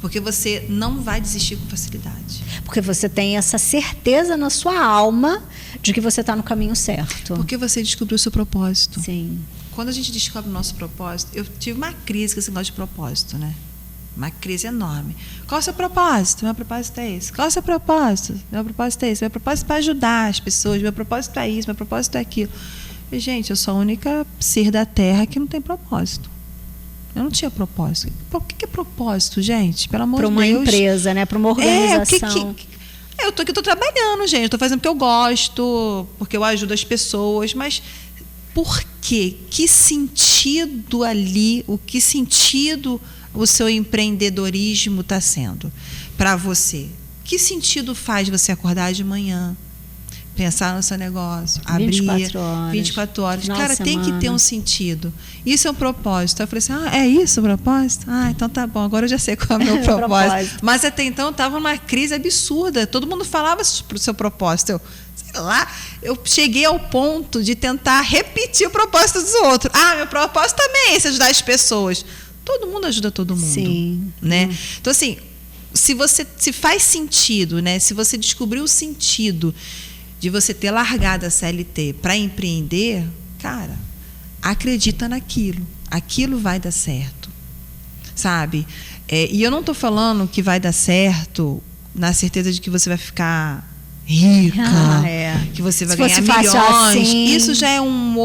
Porque você não vai desistir com facilidade. Porque você tem essa certeza na sua alma de que você está no caminho certo. Porque você descobriu o seu propósito. Sim. Quando a gente descobre o nosso propósito, eu tive uma crise com esse negócio de propósito, né? Uma crise enorme. Qual é o seu propósito? Meu propósito é esse. Qual é o seu propósito? Meu propósito é esse. Meu propósito é para ajudar as pessoas. Meu propósito é isso. Meu propósito é aquilo. E, gente, eu sou a única ser da Terra que não tem propósito. Eu não tinha propósito. O que é propósito, gente? Pelo amor de Deus. Para uma empresa, né? Para uma organização. Eu estou aqui, estou trabalhando, gente. Estou fazendo porque eu gosto, porque eu ajudo as pessoas. Mas por quê? Que sentido ali, que sentido o seu empreendedorismo está sendo para você? Que sentido faz você acordar de manhã, pensar no seu negócio, abrir 24 horas. Cara, tem que ter um sentido. Isso é um propósito. Eu falei assim, é isso o propósito? Então tá bom, agora eu já sei qual é o meu propósito. Mas até então eu estava numa crise absurda. Todo mundo falava sobre o seu propósito. Eu cheguei ao ponto de tentar repetir o propósito dos outros. Meu propósito também é esse, ajudar as pessoas. Todo mundo ajuda todo mundo. Sim. Né? Então, assim, se faz sentido, né? Se você descobriu o sentido de você ter largado a CLT para empreender, cara, acredita naquilo. Aquilo vai dar certo, sabe? E eu não estou falando que vai dar certo na certeza de que você vai ficar rica, que você vai ganhar milhões. Assim. Isso já é uma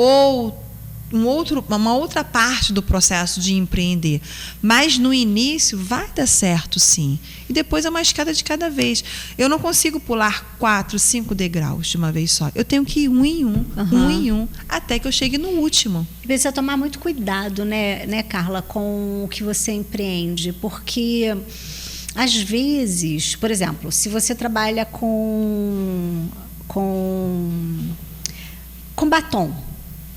outra parte do processo de empreender. Mas no início vai dar certo, sim. E depois é uma escada de cada vez. Eu não consigo pular 4, 5 degraus de uma vez só. Eu tenho que ir um em um, até que eu chegue no último. Precisa tomar muito cuidado, né, Carla, com o que você empreende, porque às vezes, por exemplo, se você trabalha com batom.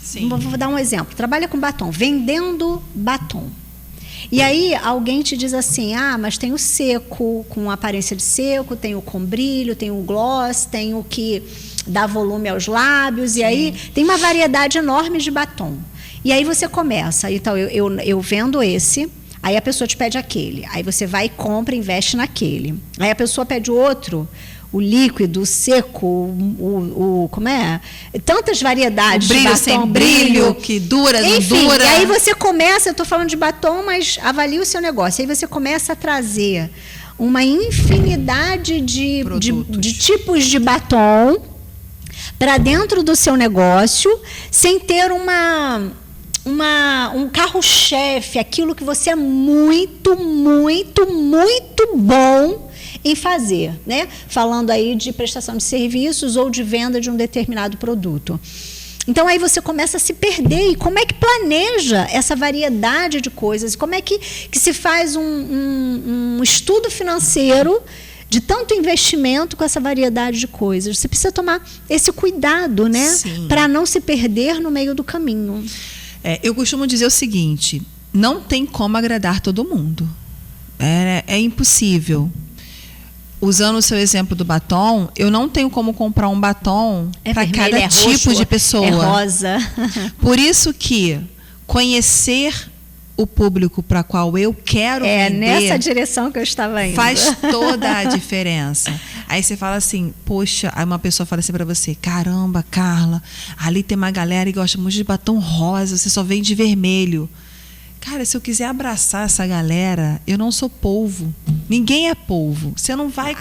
Sim. Vou dar um exemplo. Trabalha com batom, vendendo batom. E aí alguém te diz assim, mas tem o seco, com aparência de seco, tem o com brilho, tem o gloss, tem o que dá volume aos lábios. Sim. E aí tem uma variedade enorme de batom. E aí você começa, então eu vendo esse, aí a pessoa te pede aquele, aí você vai e compra, investe naquele. Aí a pessoa pede outro, o líquido, o seco, como é? Tantas variedades o brilho, de batom, sem brilho, que dura, enfim, não dura. E aí você começa, eu estou falando de batom, mas avalie o seu negócio. Aí você começa a trazer uma infinidade de tipos de batom para dentro do seu negócio, sem ter um carro-chefe, aquilo que você é muito, muito, muito bom em fazer, né? Falando aí de prestação de serviços ou de venda de um determinado produto. Então, aí você começa a se perder. E como é que planeja essa variedade de coisas? Como é que se faz um estudo financeiro de tanto investimento com essa variedade de coisas? Você precisa tomar esse cuidado, né? Para não se perder no meio do caminho. Eu costumo dizer o seguinte, não tem como agradar todo mundo. É impossível. Usando o seu exemplo do batom, eu não tenho como comprar um batom para cada tipo de pessoa. É rosa. Por isso que conhecer o público para qual eu quero vender... É nessa direção que eu estava indo. Faz toda a diferença. Aí você fala assim, poxa, aí uma pessoa fala assim para você, caramba, Carla, ali tem uma galera que gosta muito de batom rosa, você só vende vermelho. Cara, se eu quiser abraçar essa galera, eu não sou polvo. Ninguém é polvo. Você não vai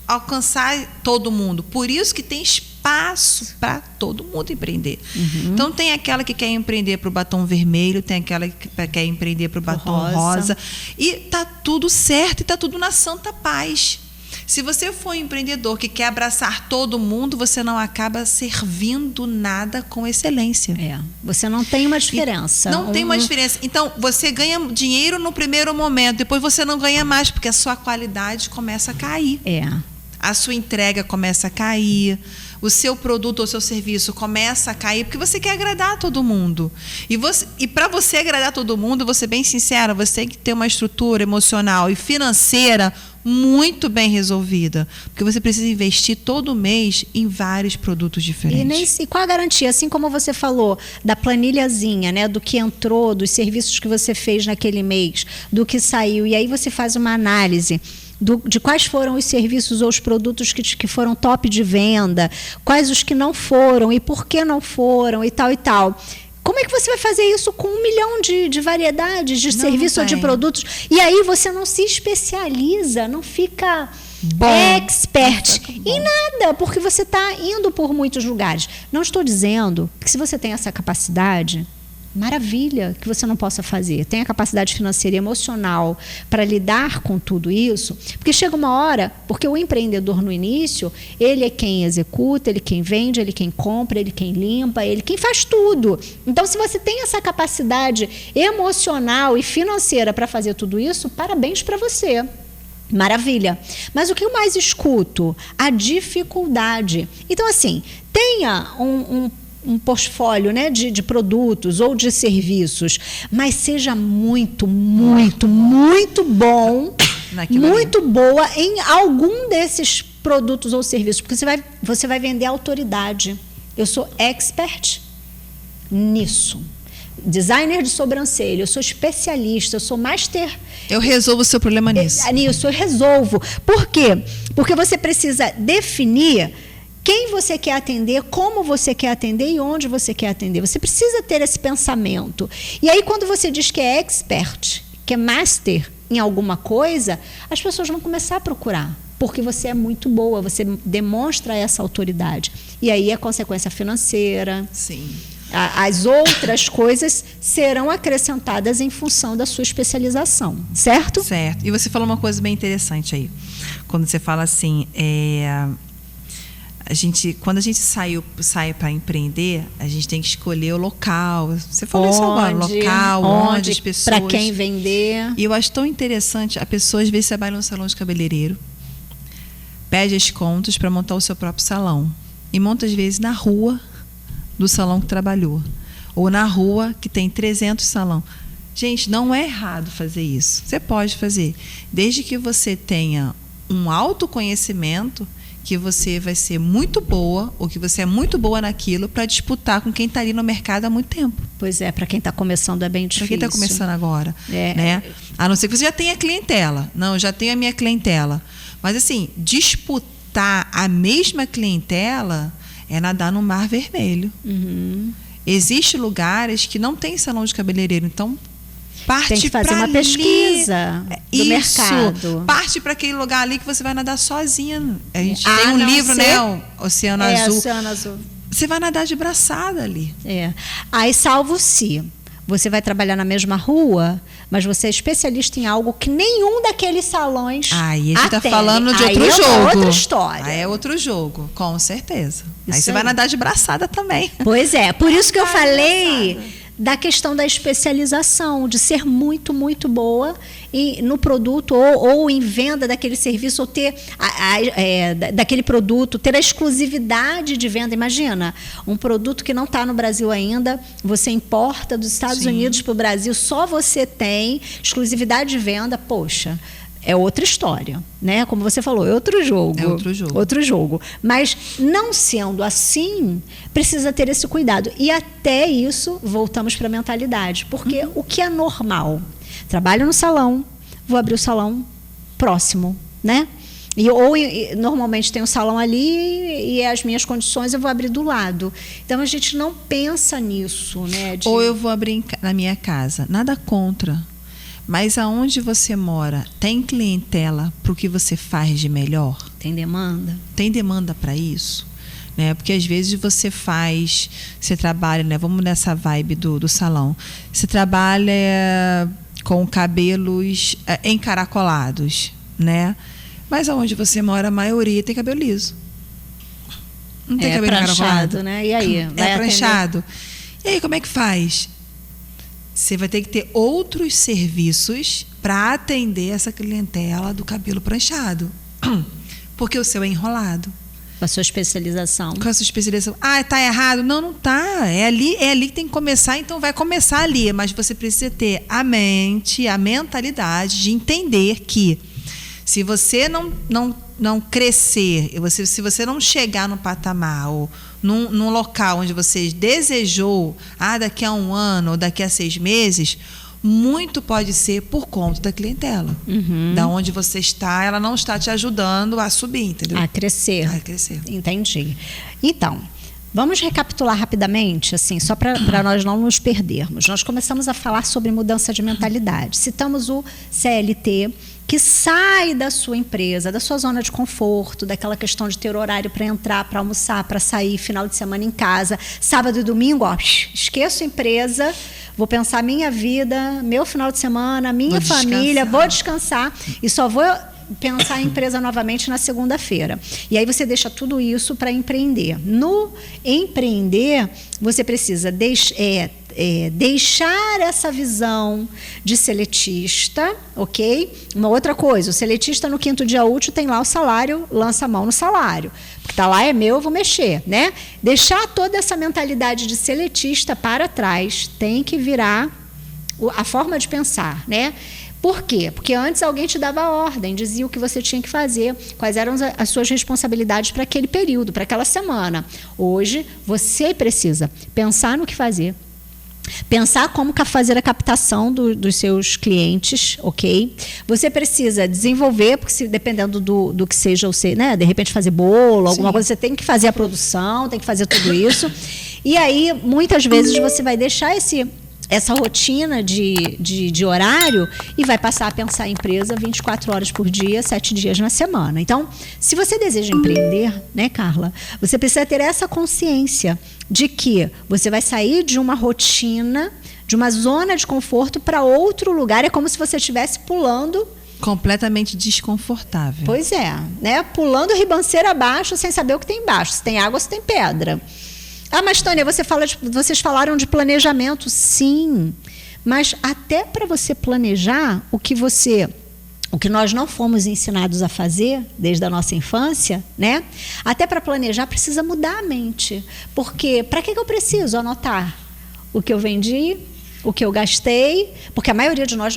alcançar todo mundo. Por isso que tem espaço para todo mundo empreender. Então, tem aquela que quer empreender para o batom vermelho, tem aquela que quer empreender para o batom rosa. E tá tudo certo e tá tudo na santa paz. Se você for um empreendedor que quer abraçar todo mundo, você não acaba servindo nada com excelência. Você não tem uma diferença. Não tem uma diferença. Então, você ganha dinheiro no primeiro momento, depois você não ganha mais, porque a sua qualidade começa a cair. A sua entrega começa a cair, o seu produto ou seu serviço começa a cair, porque você quer agradar todo mundo. E para você agradar todo mundo, vou ser bem sincera, você tem que ter uma estrutura emocional e financeira muito bem resolvida, porque você precisa investir todo mês em vários produtos diferentes. E qual a garantia? Assim como você falou da planilhazinha, né, do que entrou, dos serviços que você fez naquele mês, do que saiu, e aí você faz uma análise de quais foram os serviços ou os produtos que foram top de venda, quais os que não foram e por que não foram e tal e tal. Como é que você vai fazer isso com 1 milhão de variedades de serviços ou de produtos? E aí você não se especializa, não fica expert em nada, porque você está indo por muitos lugares. Não estou dizendo que se você tem essa capacidade, maravilha, que você não possa fazer. Tem a capacidade financeira e emocional para lidar com tudo isso, porque chega uma hora, porque o empreendedor no início, ele é quem executa, ele quem vende, ele quem compra, ele quem limpa, ele quem faz tudo. Então, se você tem essa capacidade emocional e financeira para fazer tudo isso, parabéns para você. Maravilha. Mas o que eu mais escuto? A dificuldade. Então, assim, tenha um portfólio, né, de produtos ou de serviços, mas seja muito, muito, muito bom, muito boa em algum desses produtos ou serviços, porque você vai vender autoridade. Eu sou expert nisso. Designer de sobrancelha, eu sou especialista, eu sou master. Eu resolvo o seu problema nisso. Nisso, eu resolvo. Por quê? Porque você precisa definir quem você quer atender, como você quer atender e onde você quer atender. Você precisa ter esse pensamento. E aí, quando você diz que é expert, que é master em alguma coisa, as pessoas vão começar a procurar, porque você é muito boa, você demonstra essa autoridade. E aí, a consequência financeira. Sim. As outras coisas serão acrescentadas em função da sua especialização, certo? Certo. E você falou uma coisa bem interessante aí. Quando você fala assim... quando a gente sai para empreender, a gente tem que escolher o local. Você falou isso agora, local, onde as pessoas... Para quem vender. E eu acho tão interessante, a pessoa às vezes trabalha no salão de cabeleireiro, pede as contas para montar o seu próprio salão. E monta às vezes na rua do salão que trabalhou. Ou na rua que tem 300 salão. Gente, não é errado fazer isso. Você pode fazer. Desde que você tenha um autoconhecimento que você vai ser muito boa ou que você é muito boa naquilo para disputar com quem está ali no mercado há muito tempo. Pois é, para quem está começando é bem difícil. Para quem está começando agora. Né? A não ser que você já tenha clientela. Não, eu já tenho a minha clientela. Mas, assim, disputar a mesma clientela é nadar no mar vermelho. Existem lugares que não tem salão de cabeleireiro, então tem que fazer uma pesquisa do mercado. Parte para aquele lugar ali que você vai nadar sozinha. A gente tem um livro, né? O Oceano Azul. Oceano Azul. Você vai nadar de braçada ali. Aí, salvo se você vai trabalhar na mesma rua, mas você é especialista em algo que nenhum daqueles salões aí a gente está falando de outro jogo. É outra história. Aí é outro jogo, com certeza. Aí você vai nadar de braçada também. Pois é, por isso que eu falei da questão da especialização, de ser muito, muito boa no produto ou em venda daquele serviço, ou ter daquele produto, ter a exclusividade de venda. Imagina, um produto que não está no Brasil ainda, você importa dos Estados Unidos para o Brasil, só você tem exclusividade de venda, poxa, é outra história, né? Como você falou, é outro jogo. É outro jogo. Outro jogo. Mas, não sendo assim, precisa ter esse cuidado. E até isso, voltamos para a mentalidade. Porque o que é normal? Trabalho no salão, vou abrir o salão próximo, né? Normalmente tem um salão ali e as minhas condições eu vou abrir do lado. Então, a gente não pensa nisso, né? Ou eu vou abrir na minha casa. Nada contra. Mas aonde você mora, tem clientela para o que você faz de melhor? Tem demanda? Tem demanda para isso? Né? Porque às vezes você trabalha, né? Vamos nessa vibe do salão. Você trabalha com cabelos encaracolados, né? Mas aonde você mora, a maioria tem cabelo liso. Não tem cabelo pranchado, né? E aí? É pranchado. E aí, como é que faz? Você vai ter que ter outros serviços para atender essa clientela do cabelo pranchado. Porque o seu é enrolado. Com a sua especialização. Com a sua especialização. Está errado? Não está. É ali que tem que começar, então vai começar ali. Mas você precisa ter a mentalidade de entender que se você não crescer, se você não chegar no patamar ou num local onde você desejou, daqui a 1 ano ou daqui a 6 meses, muito pode ser por conta da clientela. Da onde você está, ela não está te ajudando a subir, entendeu? A crescer. Entendi. Então, vamos recapitular rapidamente, assim, só para nós não nos perdermos. Nós começamos a falar sobre mudança de mentalidade. Citamos o CLT, que sai da sua empresa, da sua zona de conforto, daquela questão de ter horário para entrar, para almoçar, para sair, final de semana em casa, sábado e domingo, esqueço a empresa, vou pensar minha vida, meu final de semana, minha família, vou descansar e só vou pensar em empresa novamente na segunda-feira. E aí você deixa tudo isso para empreender. No empreender, você precisa deixar essa visão de seletista, ok? Uma outra coisa, o seletista no 5º dia útil tem lá o salário, lança a mão no salário. Porque está lá, é meu, eu vou mexer, né? Deixar toda essa mentalidade de seletista para trás, tem que virar a forma de pensar, né? Por quê? Porque antes alguém te dava ordem, dizia o que você tinha que fazer, quais eram as suas responsabilidades para aquele período, para aquela semana. Hoje, você precisa pensar no que fazer, pensar como fazer a captação dos seus clientes, ok? Você precisa desenvolver, porque dependendo do que seja, né, de repente fazer bolo, alguma coisa, você tem que fazer a produção, tem que fazer tudo isso. E aí, muitas vezes, você vai deixar essa rotina de horário e vai passar a pensar em empresa 24 horas por dia, 7 dias na semana. Então, se você deseja empreender, né, Carla, você precisa ter essa consciência de que você vai sair de uma rotina, de uma zona de conforto para outro lugar. É como se você estivesse pulando. Completamente desconfortável. Pois é, né? Pulando ribanceira abaixo sem saber o que tem embaixo, se tem água, se tem pedra. Mas, Tânia, vocês falaram de planejamento. Sim, mas até para você planejar o que nós não fomos ensinados a fazer desde a nossa infância, né? Até para planejar precisa mudar a mente. Porque para que eu preciso anotar o que eu vendi, o que eu gastei? Porque a maioria de nós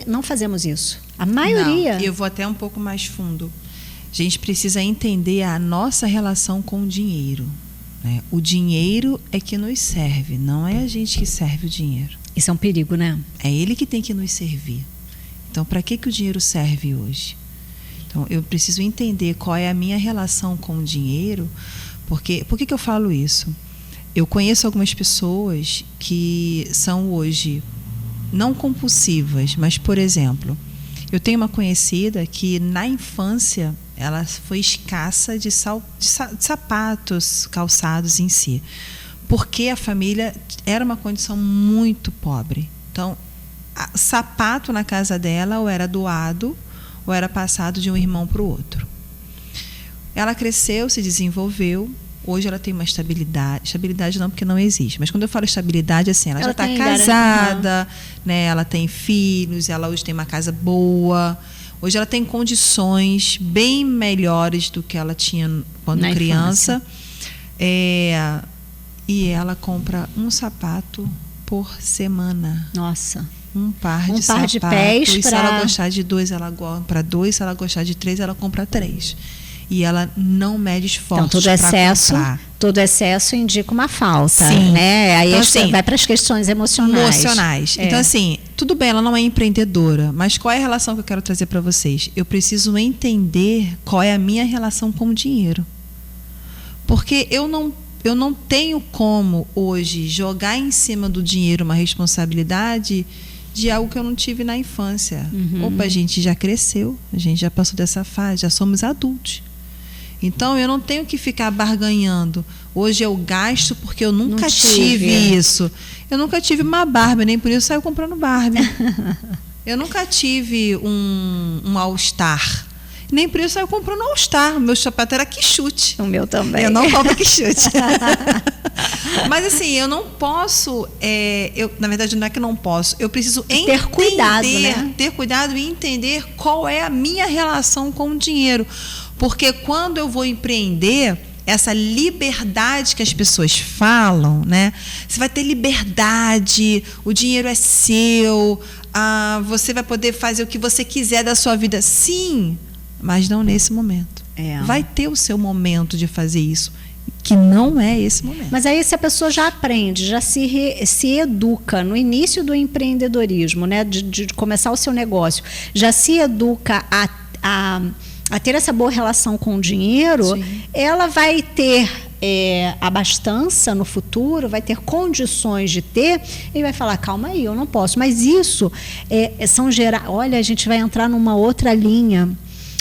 não fazemos isso. A maioria. Não, eu vou até um pouco mais fundo. gente precisa entender a nossa relação com o dinheiro, né? O dinheiro é que nos serve, não é a gente que serve o dinheiro. Isso é um perigo, né? É ele que tem que nos servir. Então, para que o dinheiro serve hoje? Então, eu preciso entender qual é a minha relação com o dinheiro. Por que eu falo isso? Eu conheço algumas pessoas que são hoje não compulsivas, mas, por exemplo, eu tenho uma conhecida que na infância ela foi escassa de sapatos, calçados em si, porque a família era uma condição muito pobre. Então, sapato na casa dela ou era doado ou era passado de um irmão para o outro. Ela cresceu, se desenvolveu. Hoje ela tem uma estabilidade não, porque não existe, mas quando eu falo estabilidade, assim, ela já está casada, né? Ela tem filhos, ela hoje tem uma casa boa, hoje ela tem condições bem melhores do que ela tinha quando criança, e ela compra um sapato por semana. Nossa. Um par de sapatos, de pés, e se ela gostar de 2, ela compra 2, se ela gostar de 3, ela compra 3. E ela não mede esforços para comprar. Todo excesso indica uma falta, sim, né? Aí então, assim, vai para as questões emocionais. Então, assim, tudo bem, ela não é empreendedora, mas qual é a relação que eu quero trazer para vocês? Eu preciso entender qual é a minha relação com o dinheiro. Porque eu não tenho como, hoje, jogar em cima do dinheiro uma responsabilidade de algo que eu não tive na infância. Opa, a gente já cresceu, a gente já passou dessa fase, já somos adultos. Então, eu não tenho que ficar barganhando. Hoje eu gasto porque eu nunca tive isso. Eu nunca tive uma Barbie, nem por isso saio comprando Barbie. Eu nunca tive um All-Star. Nem por isso saio comprando All-Star. O meu sapato era Quixute. O meu também. Eu não compro Quixute. Mas assim, eu não posso, na verdade não é que não posso, eu preciso ter cuidado, né? Ter cuidado e entender qual é a minha relação com o dinheiro. Porque quando eu vou empreender, essa liberdade que as pessoas falam, né? Você vai ter liberdade, o dinheiro é seu, você vai poder fazer o que você quiser da sua vida. Sim, mas não nesse momento. Vai ter o seu momento de fazer isso, que não é esse momento. Mas aí se a pessoa já aprende, já se educa no início do empreendedorismo, né, de começar o seu negócio, já se educa a ter essa boa relação com o dinheiro, sim, ela vai ter abastança no futuro, vai ter condições de ter, e vai falar, calma aí, eu não posso. Mas isso olha, a gente vai entrar numa outra linha,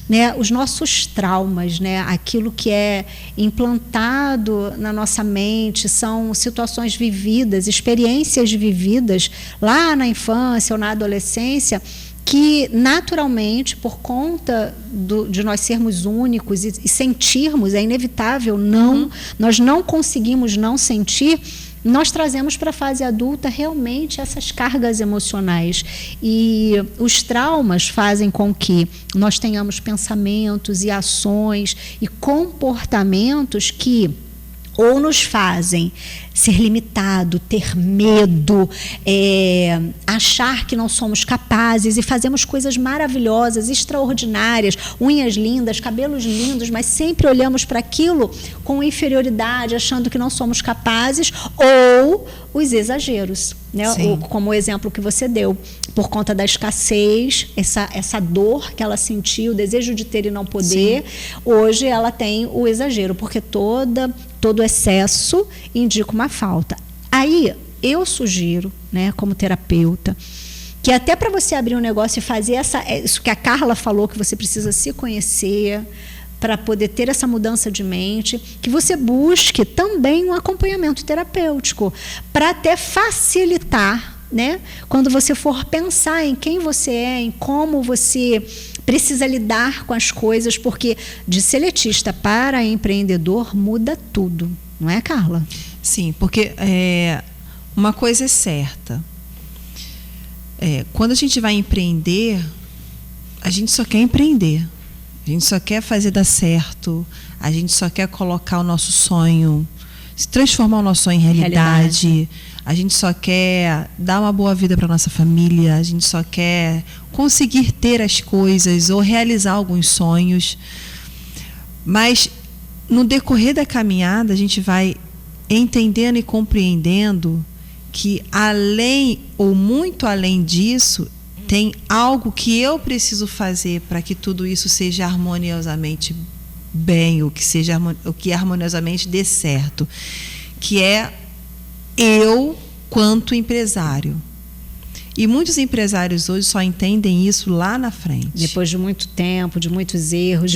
né, os nossos traumas, né, aquilo que é implantado na nossa mente, são situações vividas, experiências vividas lá na infância ou na adolescência, que naturalmente, por conta de nós sermos únicos e sentirmos, é inevitável, nós não conseguimos não sentir, nós trazemos para a fase adulta realmente essas cargas emocionais. E os traumas fazem com que nós tenhamos pensamentos e ações e comportamentos que ou nos fazem ser limitado, ter medo, achar que não somos capazes e fazemos coisas maravilhosas, extraordinárias, unhas lindas, cabelos lindos, mas sempre olhamos para aquilo com inferioridade, achando que não somos capazes, ou os exageros, né? Como o exemplo que você deu, por conta da escassez, essa dor que ela sentiu, o desejo de ter e não poder, sim, hoje ela tem o exagero, porque todo excesso indica uma falta. Aí, eu sugiro, né, como terapeuta, que até para você abrir um negócio e fazer isso que a Carla falou, que você precisa se conhecer, para poder ter essa mudança de mente, que você busque também um acompanhamento terapêutico, para até facilitar, né, quando você for pensar em quem você é, em como você precisa lidar com as coisas, porque de seletista para empreendedor muda tudo, não é, Carla? Sim, porque uma coisa é certa. Quando a gente vai empreender, a gente só quer empreender. A gente só quer fazer dar certo. A gente só quer colocar o nosso sonho, transformar o nosso sonho em realidade. A gente só quer dar uma boa vida para nossa família. A gente só quer conseguir ter as coisas ou realizar alguns sonhos. Mas no decorrer da caminhada a gente vai entendendo e compreendendo que além ou muito além disso tem algo que eu preciso fazer para que tudo isso seja harmoniosamente bem, o que harmoniosamente dê certo, que é eu quanto empresário. E muitos empresários hoje só entendem isso lá na frente. Depois de muito tempo, de muitos erros,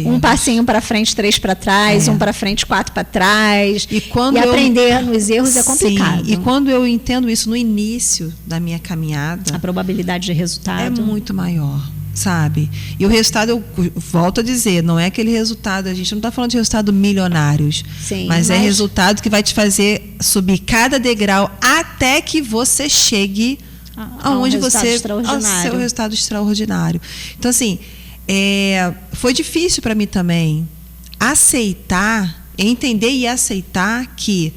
um passinho para frente, 3 para trás, um para frente, 4 para trás. E aprender nos erros é complicado. Sim, e quando eu entendo isso no início da minha caminhada, a probabilidade de resultado é muito maior, sabe? E o resultado, eu volto a dizer, não é aquele resultado, a gente não está falando de resultado milionários, mas é resultado que vai te fazer subir cada degrau até que você chegue aonde você ao seu resultado extraordinário. Então, assim, foi difícil para mim também entender e aceitar que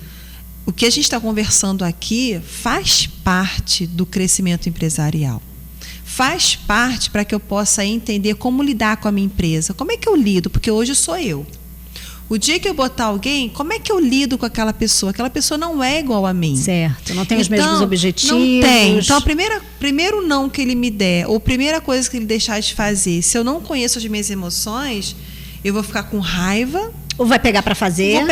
o que a gente está conversando aqui faz parte do crescimento empresarial. Faz parte para que eu possa entender como lidar com a minha empresa. Como é que eu lido? Porque hoje sou eu. O dia que eu botar alguém, como é que eu lido com aquela pessoa? Aquela pessoa não é igual a mim. Certo, não tem os mesmos objetivos. Não tem. Então, primeiro não que ele me der, ou primeira coisa que ele deixar de fazer, se eu não conheço as minhas emoções, eu vou ficar com raiva. Ou vai pegar para fazer.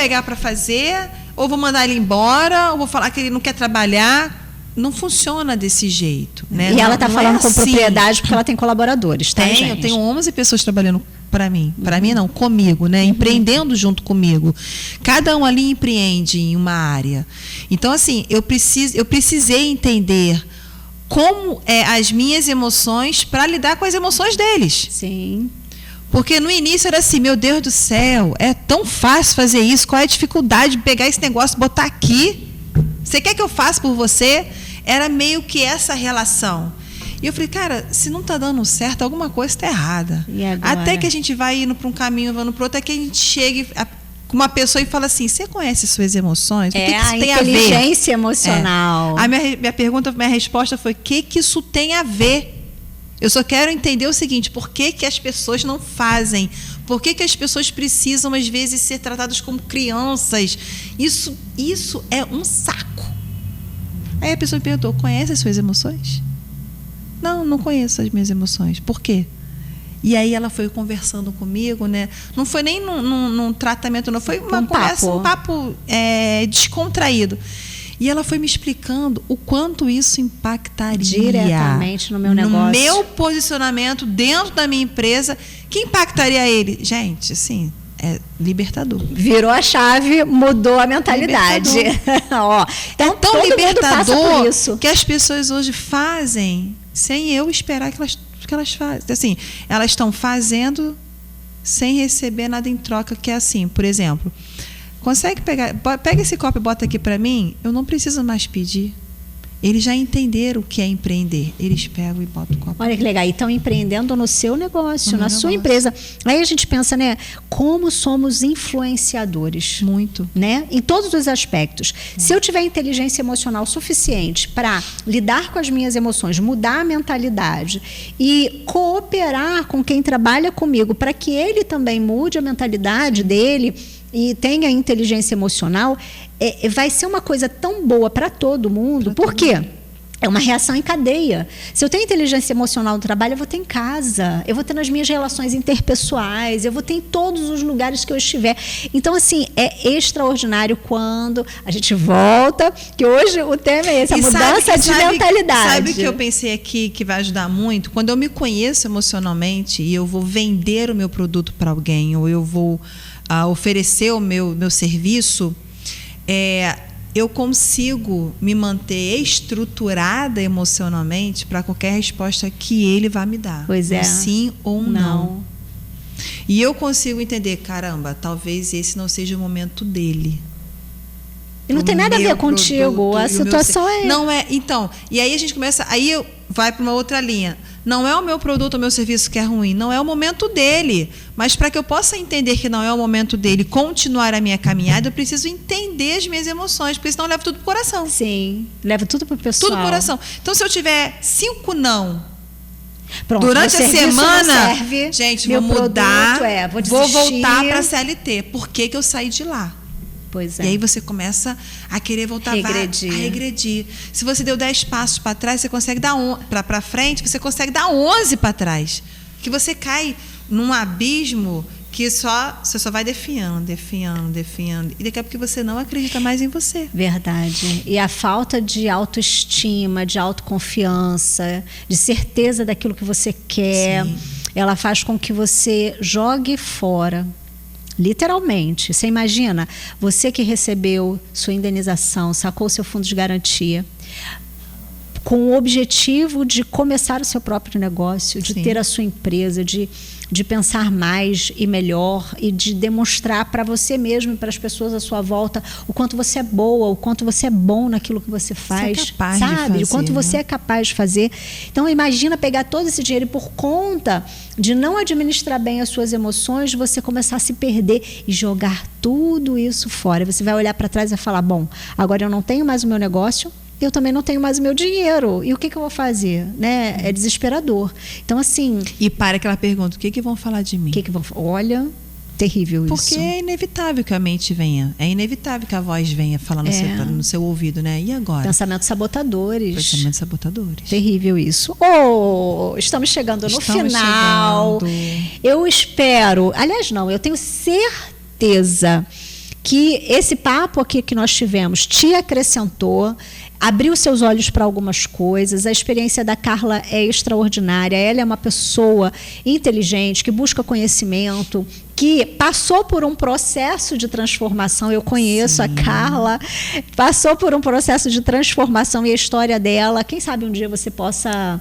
Ou vou mandar ele embora, ou vou falar que ele não quer trabalhar. Não funciona desse jeito. Né? E ela está falando com propriedade porque ela tem colaboradores, tá, gente? Eu tenho 11 pessoas trabalhando para mim. Para mim não, comigo, né? Empreendendo junto comigo. Cada um ali empreende em uma área. Então, assim, eu precisei entender como as minhas emoções para lidar com as emoções deles. Sim. Porque no início era assim, meu Deus do céu, é tão fácil fazer isso, qual é a dificuldade de pegar esse negócio e botar aqui? Você quer que eu faça por você? Era meio que essa relação. E eu falei, cara, se não está dando certo, alguma coisa está errada. Até que a gente vai indo para um caminho, vando para o outro, até que a gente chegue com uma pessoa e fala assim, você conhece suas emoções? O que isso tem a ver? Inteligência emocional. A minha resposta foi, o que isso tem a ver? Eu só quero entender o seguinte, por que as pessoas não fazem? Por que as pessoas precisam, às vezes, ser tratadas como crianças? Isso é um saco. Aí a pessoa me perguntou, conhece as suas emoções? Não conheço as minhas emoções. Por quê? E aí ela foi conversando comigo, né? Não foi nem num tratamento, não. Foi uma conversa, um papo descontraído. E ela foi me explicando o quanto isso impactaria diretamente no meu negócio, no meu posicionamento dentro da minha empresa, que impactaria ele. Gente, assim, é libertador. Virou a chave, mudou a mentalidade. Ó, é tão libertador que as pessoas hoje fazem sem eu esperar que elas fazem. Assim, elas estão fazendo sem receber nada em troca, que é assim, por exemplo, pega esse copo e bota aqui para mim, eu não preciso mais pedir. Eles já entenderam o que é empreender. Eles pegam e botam o copo. Olha que legal. E estão empreendendo no seu negócio, na sua empresa. Aí a gente pensa, né? Como somos influenciadores. Muito. Né? Em todos os aspectos. Se eu tiver inteligência emocional suficiente para lidar com as minhas emoções, mudar a mentalidade e cooperar com quem trabalha comigo para que ele também mude a mentalidade dele e tenha inteligência emocional, vai ser uma coisa tão boa para todo mundo. Por quê? É uma reação em cadeia. Se eu tenho inteligência emocional no trabalho, eu vou ter em casa, eu vou ter nas minhas relações interpessoais, eu vou ter em todos os lugares que eu estiver. Então, assim, é extraordinário quando a gente volta, que hoje o tema é esse, a mudança de mentalidade. Sabe o que eu pensei aqui que vai ajudar muito? Quando eu me conheço emocionalmente e eu vou vender o meu produto para alguém, ou eu vou oferecer o meu serviço, eu consigo me manter estruturada emocionalmente para qualquer resposta que ele vá me dar. Pois é. Sim ou não. E eu consigo entender, caramba, talvez esse não seja o momento dele. E não tem nada a ver contigo, a situação é... Não é, então, e aí a gente começa, aí vai para uma outra linha. Não é o meu produto ou o meu serviço que é ruim, não é o momento dele. Mas para que eu possa entender que não é o momento dele, continuar a minha caminhada, eu preciso entender as minhas emoções, porque senão eu levo tudo pro coração. Sim, levo tudo pro pessoal. Tudo pro coração. Então, se eu tiver 5 não, Pronto, durante a semana, serve, gente, vou mudar, vou voltar para a CLT. Por que eu saí de lá? Pois é. E aí você começa a querer voltar a regredir. Se você deu 10 passos para trás, você consegue dar para frente, você consegue dar 11 para trás. Que você cai num abismo que você só vai definhando. E daqui a pouco você não acredita mais em você. Verdade. E a falta de autoestima, de autoconfiança, de certeza daquilo que você quer, sim, ela faz com que você jogue fora. Literalmente. Você imagina, você que recebeu sua indenização, sacou seu fundo de garantia, com o objetivo de começar o seu próprio negócio, de, sim, ter a sua empresa, de pensar mais e melhor e de demonstrar para você mesmo e para as pessoas à sua volta o quanto você é boa, o quanto você é bom naquilo que você faz, você é capaz, sabe? De fazer, o quanto, né, você é capaz de fazer. Então, imagina pegar todo esse dinheiro e, por conta de não administrar bem as suas emoções, você começar a se perder e jogar tudo isso fora. Você vai olhar para trás e vai falar, bom, agora eu não tenho mais o meu negócio, eu também não tenho mais o meu dinheiro. E o que eu vou fazer? Né? É desesperador. Então, assim... E para aquela pergunta, o que vão falar de mim? Olha, terrível isso. Porque é inevitável que a mente venha. É inevitável que a voz venha falar no seu ouvido, né? E agora? Pensamentos sabotadores. Pensamentos sabotadores. Terrível isso. Estamos chegando no final. Eu espero... Aliás, não, eu tenho certeza que esse papo aqui que nós tivemos te acrescentou, abriu seus olhos para algumas coisas. A experiência da Carla é extraordinária. Ela é uma pessoa inteligente, que busca conhecimento, que passou por um processo de transformação. Eu conheço, sim, a Carla, passou por um processo de transformação e a história dela. Quem sabe um dia você possa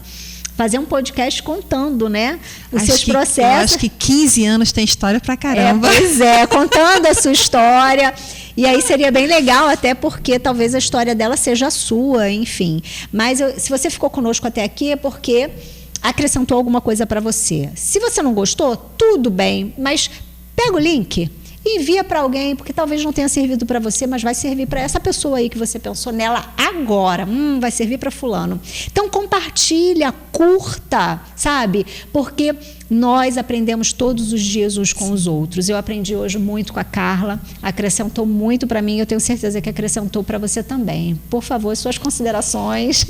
fazer um podcast contando, né, os seus processos. Eu acho que 15 anos tem história pra caramba. Pois é, contando a sua história. E aí seria bem legal, até porque talvez a história dela seja a sua, enfim. Mas se você ficou conosco até aqui é porque acrescentou alguma coisa para você. Se você não gostou, tudo bem, mas pega o link e envia para alguém, porque talvez não tenha servido para você, mas vai servir para essa pessoa aí que você pensou nela agora. Vai servir para fulano. Então compartilha, curta, sabe? Porque nós aprendemos todos os dias uns com os outros. Eu aprendi hoje muito com a Carla, acrescentou muito para mim, eu tenho certeza que acrescentou para você também. Por favor, suas considerações.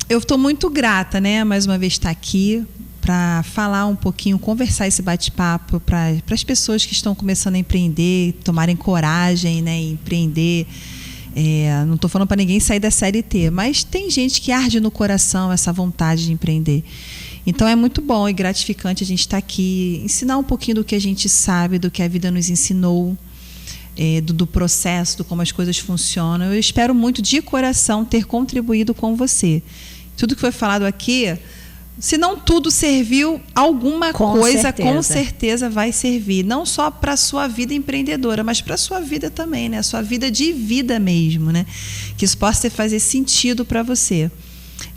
Eu estou muito grata, né, mais uma vez estar aqui para falar um pouquinho, conversar esse bate-papo para as pessoas que estão começando a empreender, tomarem coragem, né, e empreender. Não estou falando para ninguém sair da CLT, mas tem gente que arde no coração essa vontade de empreender. Então é muito bom e gratificante a gente estar aqui, ensinar um pouquinho do que a gente sabe, do que a vida nos ensinou, do processo, do como as coisas funcionam. Eu espero muito de coração ter contribuído com você. Tudo que foi falado aqui, se não tudo serviu, alguma coisa com certeza vai servir. Não só para a sua vida empreendedora, mas para a sua vida também, né? A sua vida de vida mesmo, né? Que isso possa fazer sentido para você.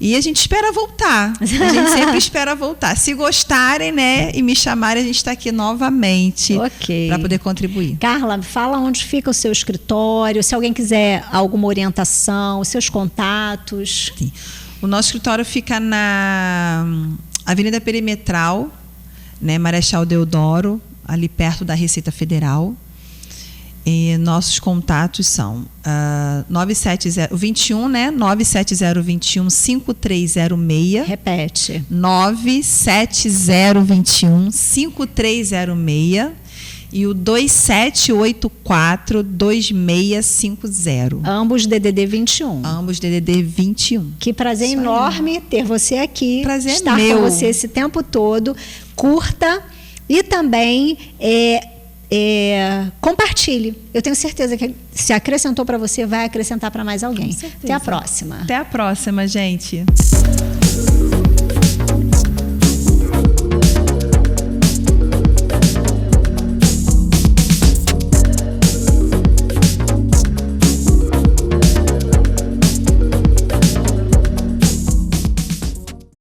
E a gente espera voltar. A gente sempre espera voltar. Se gostarem, né, e me chamarem, a gente está aqui novamente para poder contribuir. Carla, fala onde fica o seu escritório, se alguém quiser alguma orientação, os seus contatos. Sim. O nosso escritório fica na Avenida Perimetral, né, Marechal Deodoro, ali perto da Receita Federal. E nossos contatos são 97021, né? 97021 5306. Repete. 97021 5306. E o 2784 2650. Ambos DDD 21. Ambos DDD 21. Que prazer enorme ter você aqui. Prazer estar meu. Com você esse tempo todo. Curta e também compartilhe. Eu tenho certeza que se acrescentou para você, vai acrescentar para mais alguém. Até a próxima. Até a próxima, gente.